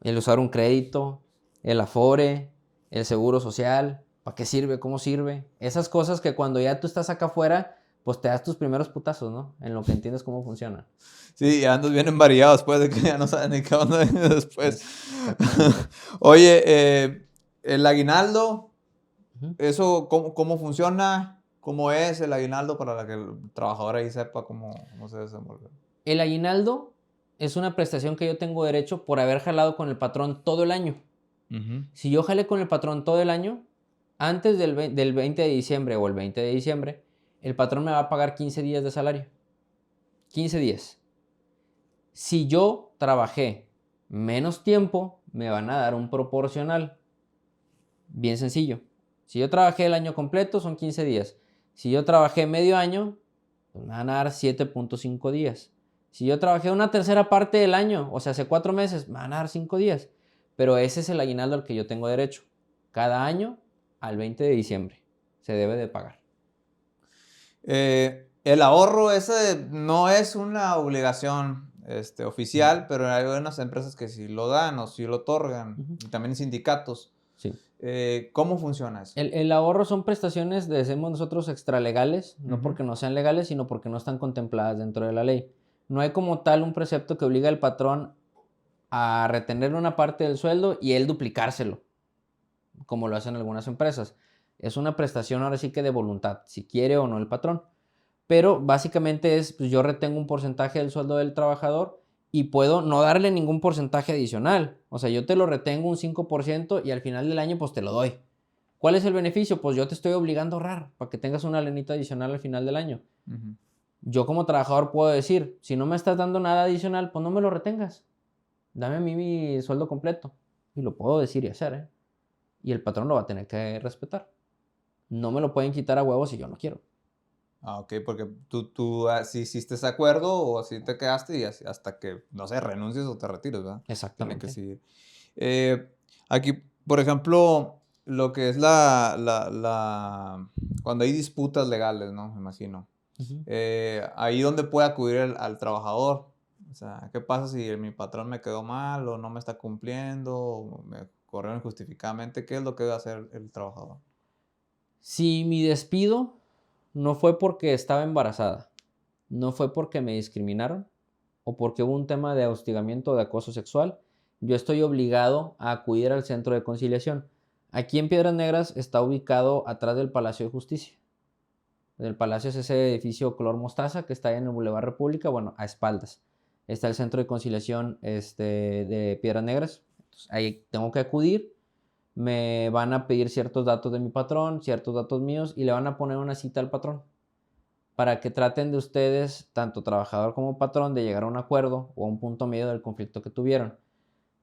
el usar un crédito, el Afore, el seguro social, ¿para qué sirve? ¿Cómo sirve? Esas cosas que cuando ya tú estás acá afuera, pues te das tus primeros putazos, ¿no? En lo que entiendes cómo funciona. Sí, andas bien envariado después de que ya no saben ni qué onda después. Exactamente. Oye, el aguinaldo, Uh-huh. ¿eso cómo funciona? ¿Cómo es el aguinaldo para que el trabajador ahí sepa cómo se desenvuelve? El aguinaldo es una prestación que yo tengo derecho por haber jalado con el patrón todo el año. Ujú. Si yo jalé con el patrón todo el año, antes del 20 de diciembre o el 20 de diciembre, el patrón me va a pagar 15 días de salario. 15 días. Si yo trabajé menos tiempo, me van a dar un proporcional. Bien sencillo. Si yo trabajé el año completo, son 15 días. Si yo trabajé medio año, pues me van a dar 7.5 días. Si yo trabajé una tercera parte del año, o sea, hace 4 meses, me van a dar 5 días. Pero ese es el aguinaldo al que yo tengo derecho. Cada año, al 20 de diciembre, se debe de pagar. El ahorro ese no es una obligación oficial, pero hay unas empresas que sí lo dan o sí lo otorgan, Ujú. y también sindicatos. Sí. ¿Cómo funciona eso? El ahorro son prestaciones, decimos nosotros, extralegales, no Ujú. porque no sean legales, sino porque no están contempladas dentro de la ley. No hay como tal un precepto que obliga al patrón a retener una parte del sueldo y él duplicárselo, como lo hacen algunas empresas. Es una prestación ahora sí que de voluntad, si quiere o no el patrón. Pero básicamente es, pues yo retengo un porcentaje del sueldo del trabajador y puedo no darle ningún porcentaje adicional. O sea, yo te lo retengo un 5% y al final del año pues te lo doy. ¿Cuál es el beneficio? Pues yo te estoy obligando a ahorrar para que tengas una lenita adicional al final del año. Ujú. Yo como trabajador puedo decir, si no me estás dando nada adicional, pues no me lo retengas. Dame a mí mi sueldo completo. Y lo puedo decir y hacer, ¿eh? Y el patrón lo va a tener que respetar. No me lo pueden quitar a huevos si yo no quiero. Ah, ok, porque tú así hiciste ese acuerdo o así te quedaste y hasta que, no sé, renuncies o te retires, ¿verdad? Tiene que Exactamente. seguir. Eh, Aquí, por ejemplo, lo que es cuando hay disputas legales, ¿no? Me imagino. Ujú. Ahí donde puede acudir al trabajador. O sea, ¿qué pasa si mi patrón me quedó mal o no me está cumpliendo o me corrieron injustificadamente? ¿Qué es lo que debe hacer el trabajador? Si mi despido no fue porque estaba embarazada, no fue porque me discriminaron o porque hubo un tema de hostigamiento o de acoso sexual, yo estoy obligado a acudir al centro de conciliación. Aquí en Piedras Negras está ubicado atrás del Palacio de Justicia. El palacio es ese edificio color mostaza que está ahí en el Boulevard República, bueno, a espaldas. Está el centro de conciliación de Piedras Negras. Entonces, ahí tengo que acudir, me van a pedir ciertos datos de mi patrón, ciertos datos míos y le van a poner una cita al patrón para que traten de ustedes, tanto trabajador como patrón, de llegar a un acuerdo o a un punto medio del conflicto que tuvieron.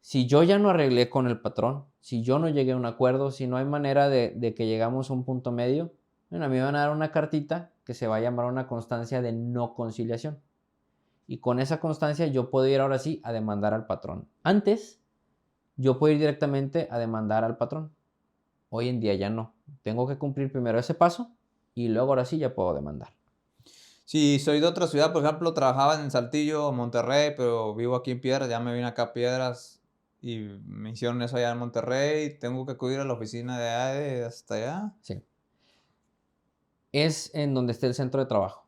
Si yo ya no arreglé con el patrón, si yo no llegué a un acuerdo, si no hay manera de que llegamos a un punto medio, bueno, a mí me van a dar una cartita que se va a llamar una constancia de no conciliación. Y con esa constancia yo puedo ir ahora sí a demandar al patrón. Antes, yo puedo ir directamente a demandar al patrón. Hoy en día ya no. Tengo que cumplir primero ese paso y luego ahora sí ya puedo demandar. Si soy de otra ciudad, por ejemplo, trabajaba en Saltillo, Monterrey, pero vivo aquí en Piedras, ya me vine acá a Piedras y me hicieron eso allá en Monterrey, tengo que acudir a la oficina de allá, hasta allá. Sí. Es en donde esté el centro de trabajo.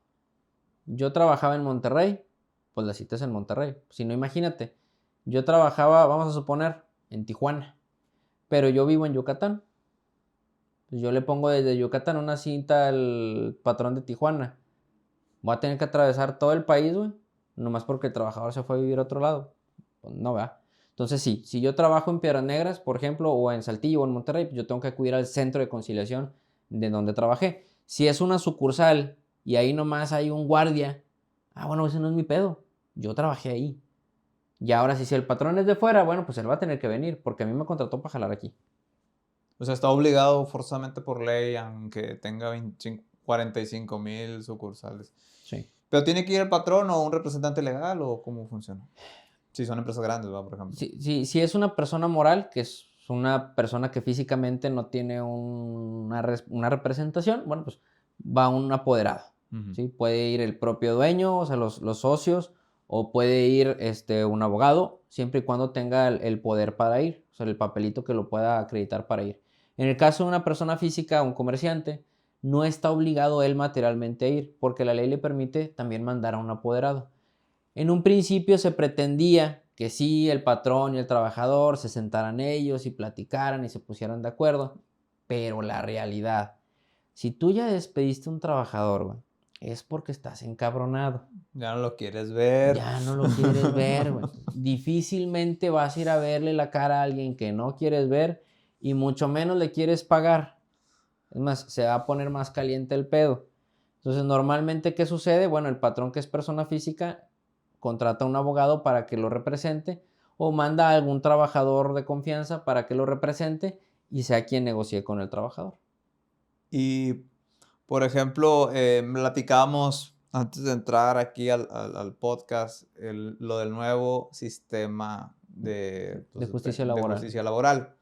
Yo trabajaba en Monterrey, pues la cita es en Monterrey. Si no, imagínate, yo trabajaba, vamos a suponer, en Tijuana, pero yo vivo en Yucatán. Pues yo le pongo desde Yucatán una cita al patrón de Tijuana. Voy a tener que atravesar todo el país, güey, nomás porque el trabajador se fue a vivir a otro lado. Pues no va. Entonces sí, si yo trabajo en Piedras Negras, por ejemplo, o en Saltillo o en Monterrey, pues yo tengo que acudir al centro de conciliación de donde trabajé. Si es una sucursal y ahí nomás hay un guardia, bueno, ese no es mi pedo, yo trabajé ahí. Y ahora si el patrón es de fuera, bueno, pues él va a tener que venir, porque a mí me contrató para jalar aquí. O sea, está obligado forzosamente por ley, aunque tenga 45,000 sucursales. Sí. ¿Pero tiene que ir el patrón o un representante legal o cómo funciona? Si son empresas grandes, ¿va? Por ejemplo. Si es una persona moral, que es una persona que físicamente no tiene una representación, bueno, pues va un apoderado. Ujú. ¿Sí? Puede ir el propio dueño, o sea, los socios, o puede ir un abogado, siempre y cuando tenga el poder para ir, o sea, el papelito que lo pueda acreditar para ir. En el caso de una persona física, un comerciante, no está obligado él materialmente a ir, porque la ley le permite también mandar a un apoderado. En un principio se pretendía que sí, el patrón y el trabajador se sentaran ellos y platicaran y se pusieran de acuerdo, pero la realidad, si tú ya despediste a un trabajador, güey, es porque estás encabronado. Ya no lo quieres ver. Ya no lo quieres ver, güey. Difícilmente vas a ir a verle la cara a alguien que no quieres ver y mucho menos le quieres pagar. Es más, se va a poner más caliente el pedo. Entonces, normalmente, ¿qué sucede? Bueno, el patrón, que es persona física, contrata a un abogado para que lo represente o manda a algún trabajador de confianza para que lo represente y sea quien negocie con el trabajador. Y, por ejemplo, platicábamos antes de entrar aquí al podcast lo del nuevo sistema De pues, justicia de laboral. justicia laboral.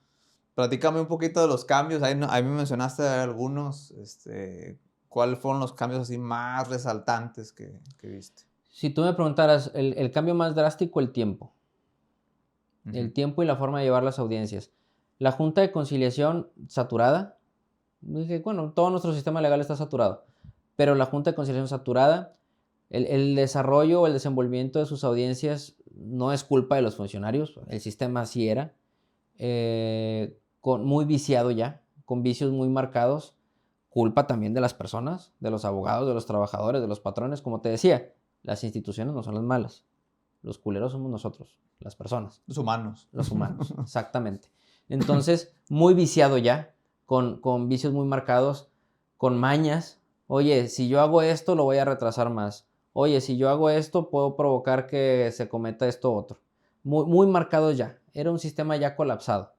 Platícame un poquito de los cambios. Ahí me mencionaste algunos. ¿Cuáles fueron los cambios así más resaltantes que viste? Si tú me preguntaras, el cambio más drástico, el tiempo. El Ujú. tiempo y la forma de llevar las audiencias. La Junta de Conciliación saturada. Dije, bueno, todo nuestro sistema legal está saturado, pero la Junta de Conciliación saturada, el desarrollo o el desenvolvimiento de sus audiencias no es culpa de los funcionarios, el sistema así era, muy viciado ya, con vicios muy marcados, culpa también de las personas, de los abogados, de los trabajadores, de los patrones, como te decía, las instituciones no son las malas, los culeros somos nosotros, las personas. Los humanos. Los humanos, exactamente. Entonces, muy viciado ya, con vicios muy marcados, con mañas. Oye, si yo hago esto, lo voy a retrasar más. Oye, si yo hago esto, puedo provocar que se cometa esto otro. Muy, muy marcado ya. Era un sistema ya colapsado.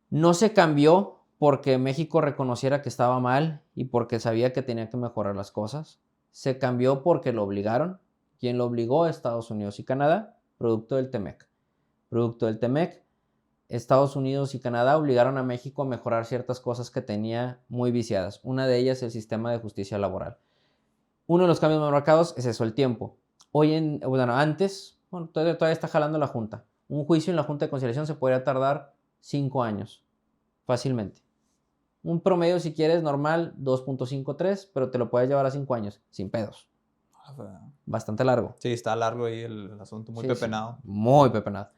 No se cambió porque México reconociera que estaba mal y porque sabía que tenía que mejorar las cosas. Se cambió porque lo obligaron. ¿Quién lo obligó? Estados Unidos y Canadá, producto del TEMEC. Producto del TEMEC, Estados Unidos y Canadá obligaron a México a mejorar ciertas cosas que tenía muy viciadas. Una de ellas, el sistema de justicia laboral. Uno de los cambios más marcados es eso, el tiempo. Antes, todavía está jalando la Junta. Un juicio en la Junta de Conciliación se podría tardar 5 años, fácilmente. Un promedio, si quieres, normal, 2.53, pero te lo puedes llevar a 5 años, sin pedos. Bastante largo. Sí, está largo ahí el asunto, muy Sí, pepenado. sí, muy pepenado.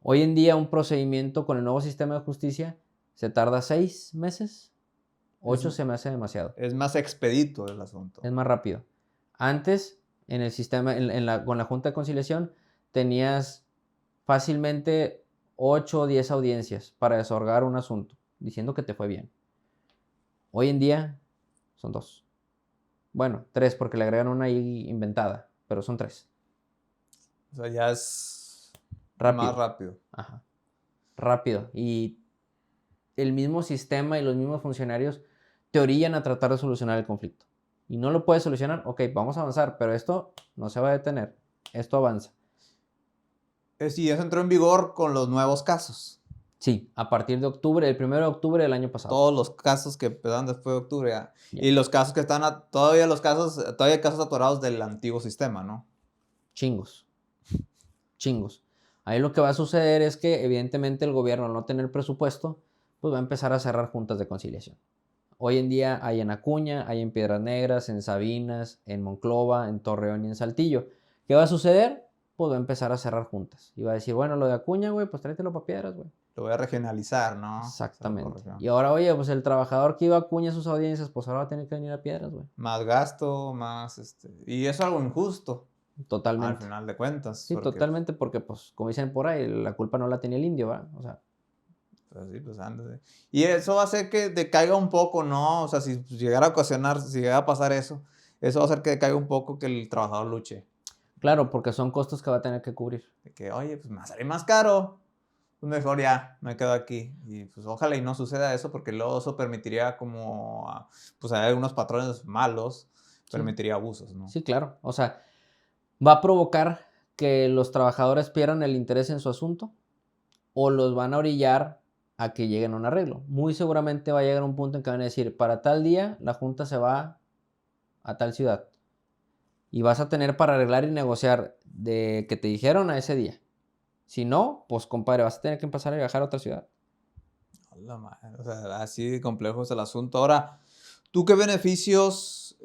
Hoy en día un procedimiento con el nuevo sistema de justicia se tarda 6 meses. 8 se me hace demasiado. Es más expedito el asunto. Es más rápido. Antes, en el sistema, con la Junta de Conciliación, tenías fácilmente 8 o 10 audiencias para desahogar un asunto, diciendo que te fue bien. Hoy en día son 2. Bueno, 3 porque le agregan una ahí inventada, pero son 3. O sea, ya es Rápido. más rápido. Ajá. Rápido. Y el mismo sistema y los mismos funcionarios te orillan a tratar de solucionar el conflicto. Y no lo puedes solucionar, ok, vamos a avanzar, pero esto no se va a detener. Esto avanza. Sí, eso entró en vigor con los nuevos casos. Sí, a partir de octubre, el 1 de octubre del año pasado. Todos los casos que empezaron después de octubre. Ya. Ya. Y los casos que están, todavía hay casos atorados del antiguo sistema, ¿no? Chingos. Ahí lo que va a suceder es que evidentemente el gobierno, al no tener presupuesto, pues va a empezar a cerrar juntas de conciliación. Hoy en día hay en Acuña, hay en Piedras Negras, en Sabinas, en Monclova, en Torreón y en Saltillo. ¿Qué va a suceder? Pues va a empezar a cerrar juntas. Y va a decir, bueno, lo de Acuña, güey, pues tráetelo para Piedras, güey. Lo voy a regionalizar, ¿no? Exactamente. Y ahora, oye, pues el trabajador que iba a Acuña a sus audiencias, pues ahora va a tener que venir a Piedras, güey. Más gasto, más, y eso es algo injusto. Al Totalmente. final de cuentas, Sí, porque totalmente, porque, pues, como dicen por ahí, la culpa no la tenía el indio, ¿verdad? O sea, pues sí, pues ándale. Y eso va a hacer que decaiga un poco, ¿no? O sea, si llegara a ocasionar, si llegara a pasar eso va a hacer que decaiga un poco que el trabajador luche. claro, porque son costos que va a tener que cubrir. De que, oye, pues me va a salir más caro. Pues mejor ya, me quedo aquí. Y pues ojalá y no suceda eso, porque luego eso permitiría como, pues hay algunos patrones malos, Sí, permitiría abusos, ¿no? sí, claro. O sea, va a provocar que los trabajadores pierdan el interés en su asunto o los van a orillar a que lleguen a un arreglo. Muy seguramente va a llegar un punto en que van a decir, para tal día la junta se va a tal ciudad y vas a tener para arreglar y negociar de que te dijeron a ese día. Si no, pues compadre, vas a tener que empezar a viajar a otra ciudad. A la madre, o sea, así de complejo es el asunto. Ahora, ¿tú qué beneficios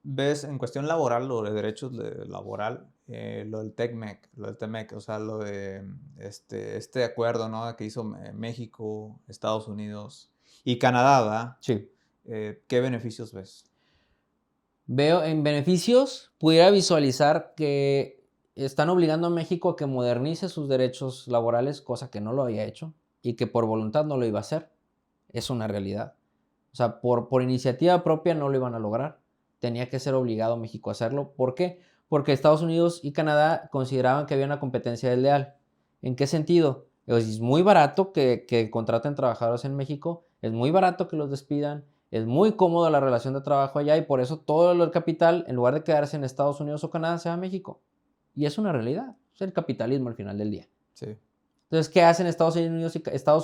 ves en cuestión laboral o de derechos laboral? Lo del TECMEC, lo del TEMEC, o sea, lo de este acuerdo, ¿no? Que hizo México, Estados Unidos y Canadá, ¿verdad? Sí. ¿Qué beneficios ves? Veo en beneficios, pudiera visualizar que están obligando a México a que modernice sus derechos laborales, cosa que no lo había hecho y que por voluntad no lo iba a hacer. Es una realidad. O sea, por iniciativa propia no lo iban a lograr. Tenía que ser obligado México a hacerlo. ¿Por qué? Porque Estados Unidos y Canadá consideraban que había una competencia desleal. ¿En qué sentido? Es muy barato que contraten trabajadores en México, es muy barato que los despidan, es muy cómoda la relación de trabajo allá y por eso todo el capital, en lugar de quedarse en Estados Unidos o Canadá, se va a México. Y es una realidad, es el capitalismo al final del día. Sí. Entonces, ¿qué hacen Estados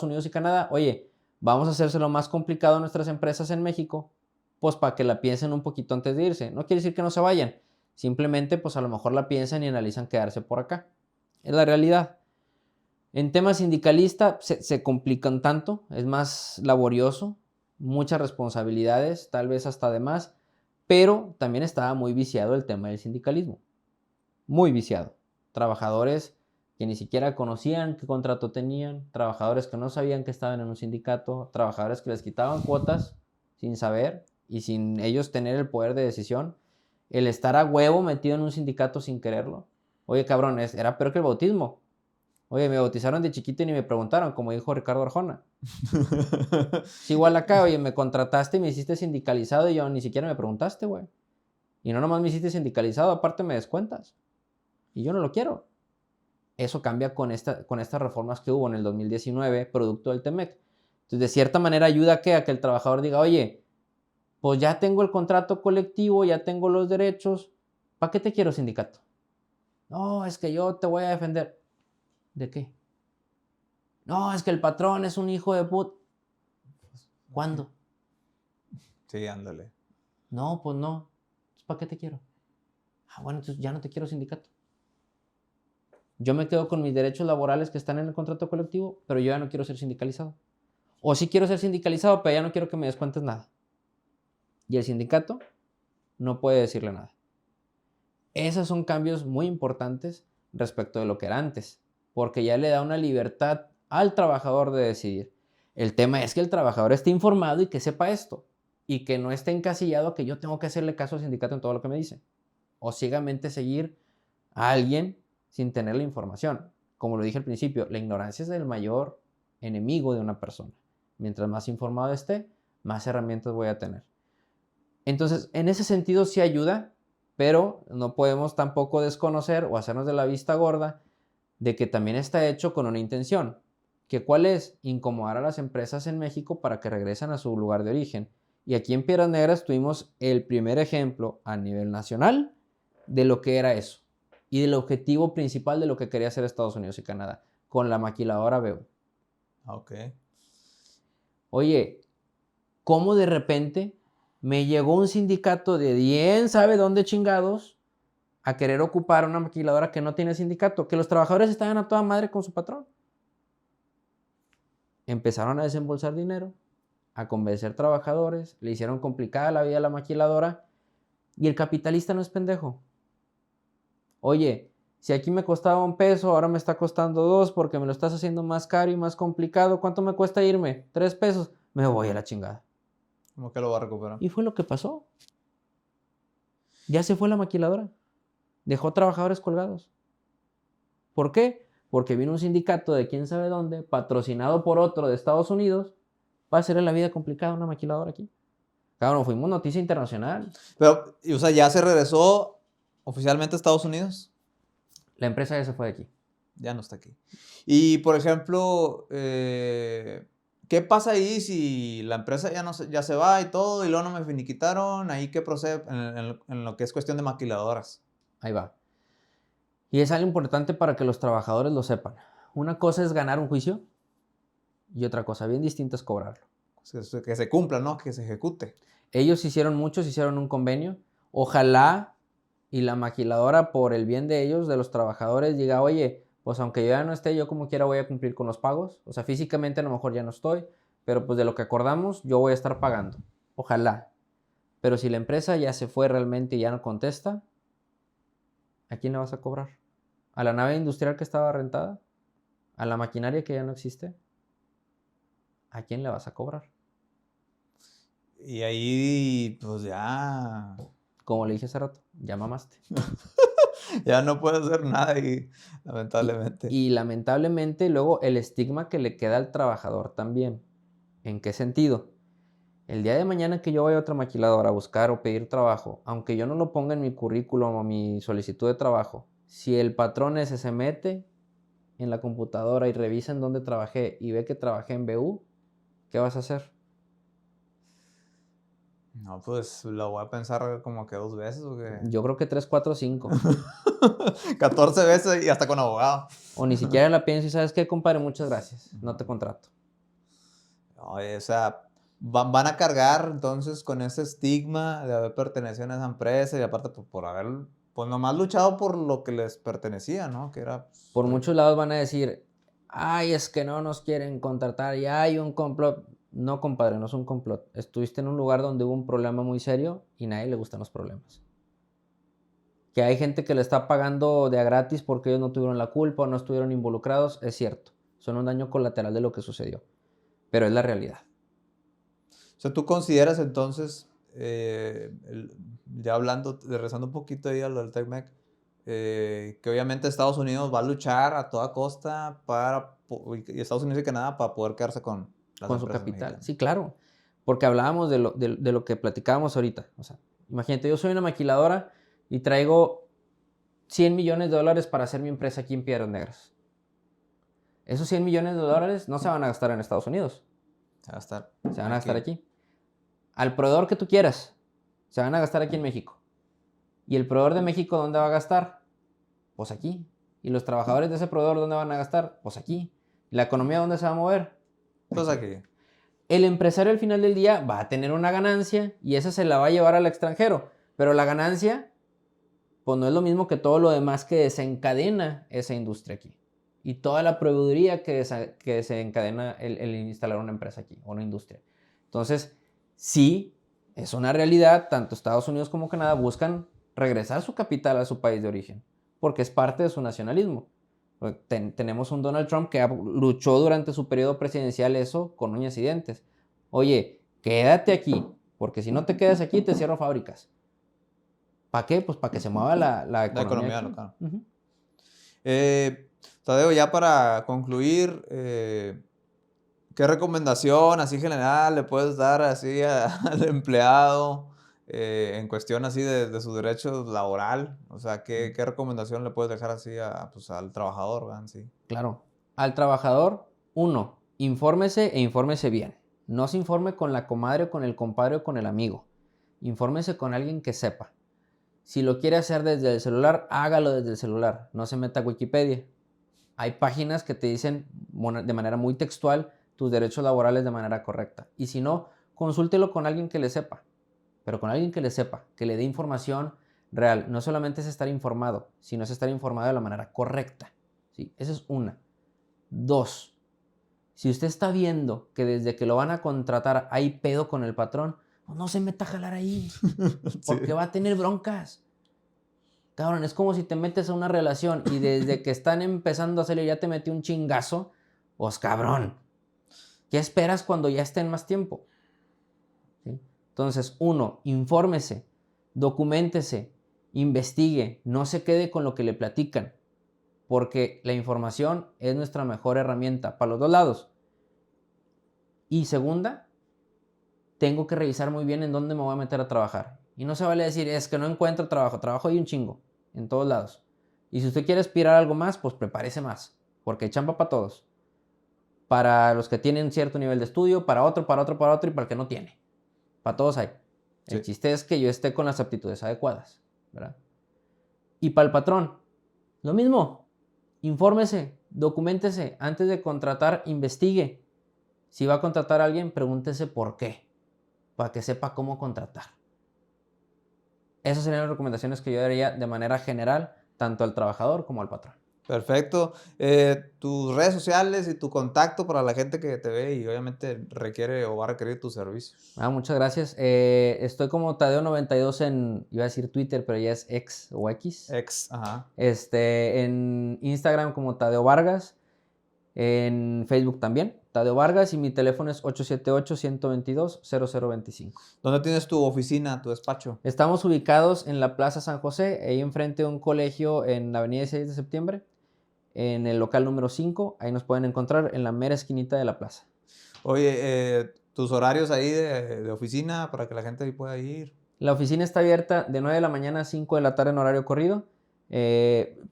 Unidos y Canadá? Oye, vamos a hacérselo más complicado a nuestras empresas en México, pues para que la piensen un poquito antes de irse. No quiere decir que no se vayan, simplemente pues a lo mejor la piensan y analizan quedarse por acá. Es la realidad. En tema sindicalista se complican tanto, es más laborioso, muchas responsabilidades, tal vez hasta de más, pero también estaba muy viciado el tema del sindicalismo, muy viciado. Trabajadores que ni siquiera conocían qué contrato tenían, trabajadores que no sabían que estaban en un sindicato, trabajadores que les quitaban cuotas sin saber y sin ellos tener el poder de decisión, el estar a huevo metido en un sindicato sin quererlo. Oye, cabrón, era peor que el bautismo. Oye, me bautizaron de chiquito y ni me preguntaron, como dijo Ricardo Arjona. Es igual acá, oye, me contrataste y me hiciste sindicalizado y yo ni siquiera me preguntaste, güey. Y no nomás me hiciste sindicalizado, aparte me descuentas. Y yo no lo quiero. Eso cambia con estas reformas que hubo en el 2019, producto del TEMEC. Entonces, de cierta manera ayuda a que el trabajador diga, oye, pues ya tengo el contrato colectivo, ya tengo los derechos, ¿para qué te quiero sindicato? No, es que yo te voy a defender. ¿De qué? No, es que el patrón es un hijo de put. ¿Cuándo? Sí, ándale. No, pues no. ¿Para qué te quiero? Ah, bueno, entonces ya no te quiero sindicato. Yo me quedo con mis derechos laborales que están en el contrato colectivo, pero yo ya no quiero ser sindicalizado. O sí quiero ser sindicalizado, pero ya no quiero que me descuentes nada. Y el sindicato no puede decirle nada. Esos son cambios muy importantes respecto de lo que era antes, porque ya le da una libertad al trabajador de decidir. El tema es que el trabajador esté informado y que sepa esto, y que no esté encasillado que yo tengo que hacerle caso al sindicato en todo lo que me dice, o ciegamente seguir a alguien sin tener la información. Como lo dije al principio, la ignorancia es el mayor enemigo de una persona. Mientras más informado esté, más herramientas voy a tener. Entonces, en ese sentido sí ayuda, pero no podemos tampoco desconocer o hacernos de la vista gorda de que también está hecho con una intención. ¿Que cuál es? Incomodar a las empresas en México para que regresen a su lugar de origen. Y aquí en Piedras Negras tuvimos el primer ejemplo a nivel nacional de lo que era eso y del objetivo principal de lo que quería hacer Estados Unidos y Canadá con la maquiladora BEU. Ok. Oye, ¿cómo de repente me llegó un sindicato de 10, sabe dónde chingados, a querer ocupar una maquiladora que no tiene sindicato? Que los trabajadores estaban a toda madre con su patrón. Empezaron a desembolsar dinero, a convencer trabajadores, le hicieron complicada la vida a la maquiladora y el capitalista no es pendejo. Oye, si aquí me costaba $1, ahora me está costando 2 porque me lo estás haciendo más caro y más complicado. ¿Cuánto me cuesta irme? 3 pesos. Me voy a la chingada. ¿Cómo que lo va a recuperar? Y fue lo que pasó. Ya se fue la maquiladora. dejó trabajadores colgados. ¿Por qué? Porque vino un sindicato de quién sabe dónde, patrocinado por otro de Estados Unidos, para hacerle la vida complicada a una maquiladora aquí. Cabrón, fuimos noticia internacional. Pero, o sea, ya se regresó oficialmente a Estados Unidos. La empresa ya se fue de aquí. Ya no está aquí. Y, por ejemplo, ¿qué pasa ahí si la empresa ya se va y todo, y luego no me finiquitaron? ¿Ahí qué procede en lo que es cuestión de maquiladoras? Ahí va. Y es algo importante para que los trabajadores lo sepan. Una cosa es ganar un juicio y otra cosa bien distinta es cobrarlo. Que se cumpla, ¿no? Que se ejecute. Ellos hicieron un convenio. Ojalá y la maquiladora, por el bien de ellos, de los trabajadores, diga, oye, pues aunque yo ya no esté, yo como quiera voy a cumplir con los pagos. O sea, físicamente a lo mejor ya no estoy, pero pues de lo que acordamos yo voy a estar pagando. Ojalá. Pero si la empresa ya se fue realmente y ya no contesta, ¿a quién le vas a cobrar? ¿A la nave industrial que estaba rentada? ¿A la maquinaria que ya no existe? ¿A quién le vas a cobrar? Y ahí, pues ya... Como le dije hace rato, ya mamaste. Ya no puedo hacer nada y, lamentablemente. Y lamentablemente luego el estigma que le queda al trabajador también. ¿En qué sentido? El día de mañana que yo vaya a otra maquiladora a buscar o pedir trabajo, aunque yo no lo ponga en mi currículum o mi solicitud de trabajo, si el patrón ese se mete en la computadora y revisa en dónde trabajé y ve que trabajé en BU, ¿qué vas a hacer? No, pues lo voy a pensar como que 2 veces, porque Yo creo que 3, 4, 5. 14 veces y hasta con abogado. O ni siquiera la pienso y ¿sabes qué, compadre? Muchas gracias. No te contrato. Oye, o sea, van a cargar entonces con ese estigma de haber pertenecido a esa empresa y aparte pues, por haber, pues nomás luchado por lo que les pertenecía, ¿no? Que era... Por muchos lados van a decir, ay, es que no nos quieren contratar y hay un complot. No, compadre, no es un complot. Estuviste en un lugar donde hubo un problema muy serio y a nadie le gustan los problemas. Que hay gente que le está pagando de a gratis porque ellos no tuvieron la culpa o no estuvieron involucrados, es cierto. Son un daño colateral de lo que sucedió. Pero es la realidad. O sea, ¿tú consideras entonces, ya hablando, regresando un poquito ahí a lo del TECMEC, que obviamente Estados Unidos va a luchar a toda costa y Estados Unidos y Canadá para poder quedarse con las Con su empresas capital. mexicanas? Sí, claro. Porque hablábamos de lo que platicábamos ahorita. O sea, imagínate, yo soy una maquiladora y traigo $100 millones para hacer mi empresa aquí en Piedras Negras. Esos $100 millones no se van a gastar en Estados Unidos. Se va a estar Se van a gastar aquí. Al proveedor que tú quieras, se van a gastar aquí en México. ¿Y el proveedor de México dónde va a gastar? Pues aquí. ¿Y los trabajadores de ese proveedor dónde van a gastar? Pues aquí. ¿Y la economía dónde se va a mover? Pues aquí. El empresario al final del día va a tener una ganancia y esa se la va a llevar al extranjero. Pero la ganancia, pues no es lo mismo que todo lo demás que desencadena esa industria aquí. Y toda la proveeduría que desencadena el instalar una empresa aquí, o una industria. Entonces, sí, es una realidad, tanto Estados Unidos como Canadá buscan regresar su capital a su país de origen, porque es parte de su nacionalismo. Tenemos un Donald Trump que luchó durante su periodo presidencial eso con uñas y dientes. Oye, quédate aquí, porque si no te quedas aquí te cierro fábricas. ¿Para qué? Pues para que se mueva la economía local. Uh-huh. Tadeo, ya para concluir, ¿qué recomendación así general le puedes dar así al empleado en cuestión así de su derecho laboral? O sea, ¿qué recomendación le puedes dejar así pues, al trabajador, ¿verdad? Sí. Claro. Al trabajador, uno, infórmese e infórmese bien. No se informe con la comadre o con el compadre o con el amigo. Infórmese con alguien que sepa. Si lo quiere hacer desde el celular, hágalo desde el celular. No se meta a Wikipedia. Hay páginas que te dicen de manera muy textual tus derechos laborales de manera correcta. Y si no, consúltelo con alguien que le sepa. Pero con alguien que le sepa, que le dé información real. No solamente es estar informado, sino es estar informado de la manera correcta. ¿Sí? Esa es una. Dos, si usted está viendo que desde que lo van a contratar hay pedo con el patrón, no se meta a jalar ahí, porque sí va a tener broncas. Cabrón, es como si te metes a una relación y desde que están empezando a salir ya te metió un chingazo, pues cabrón, ¿qué esperas cuando ya estén más tiempo? ¿Sí? Entonces, uno, infórmese, documéntese, investigue, no se quede con lo que le platican, porque la información es nuestra mejor herramienta para los dos lados. Y segunda, tengo que revisar muy bien en dónde me voy a meter a trabajar. Y no se vale decir, es que no encuentro trabajo hay un chingo, en todos lados. Y si usted quiere aspirar a algo más, pues prepárese más, porque hay chamba para todos. Para los que tienen cierto nivel de estudio, para otro y para el que no tiene. Para todos hay. El Sí. chiste es que yo esté con las aptitudes adecuadas, ¿verdad? Y para el patrón, lo mismo. Infórmese, documéntese. Antes de contratar, investigue. Si va a contratar a alguien, pregúntese por qué, para que sepa cómo contratar. Esas serían las recomendaciones que yo daría de manera general, tanto al trabajador como al patrón. Perfecto. Tus redes sociales y tu contacto para la gente que te ve y obviamente requiere o va a requerir tus servicios. Muchas gracias. Estoy como Tadeo92 iba a decir Twitter, pero ya es X o X. Ajá. En Instagram como Tadeo Vargas. En Facebook también, Tadeo Vargas, y mi teléfono es 878-122-0025. ¿Dónde tienes tu oficina, tu despacho? Estamos ubicados en la Plaza San José, ahí enfrente de un colegio en la avenida 6 de septiembre, en el local número 5. Ahí nos pueden encontrar en la mera esquinita de la plaza. Oye, tus horarios ahí de oficina para que la gente ahí pueda ir. La oficina está abierta de 9 de la mañana a 5 de la tarde en horario corrido.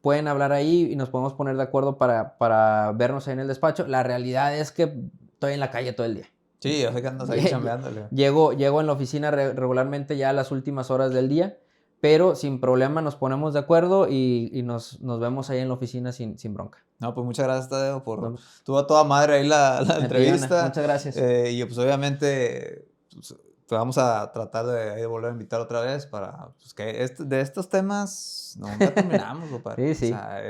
Pueden hablar ahí y nos podemos poner de acuerdo para vernos ahí en el despacho. La realidad es que estoy en la calle todo el día. Sí, yo sé que andas ahí chambeándole. Llego en la oficina regularmente ya a las últimas horas del día, pero sin problema nos ponemos de acuerdo y nos vemos ahí en la oficina sin bronca. No, pues muchas gracias, Tadeo, Vamos. tuvo a toda madre ahí la entrevista. Muchas gracias. Y pues obviamente pues, te vamos a tratar de volver a invitar otra vez para pues, que de estos temas nunca terminamos, compadre. Sí. O sea,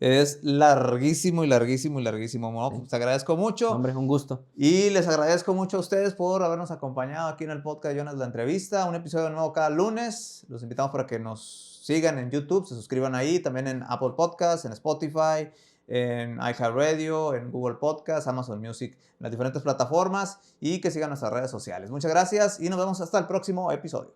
es larguísimo y larguísimo y larguísimo. Bueno, Sí. pues te agradezco mucho. Hombre, un gusto. Y les agradezco mucho a ustedes por habernos acompañado aquí en el podcast de Jonas La Entrevista. Un episodio nuevo cada lunes. Los invitamos para que nos sigan en YouTube, se suscriban ahí, también en Apple Podcasts, en Spotify, en iHeartRadio, en Google Podcasts, Amazon Music, en las diferentes plataformas y que sigan nuestras redes sociales. Muchas gracias y nos vemos hasta el próximo episodio.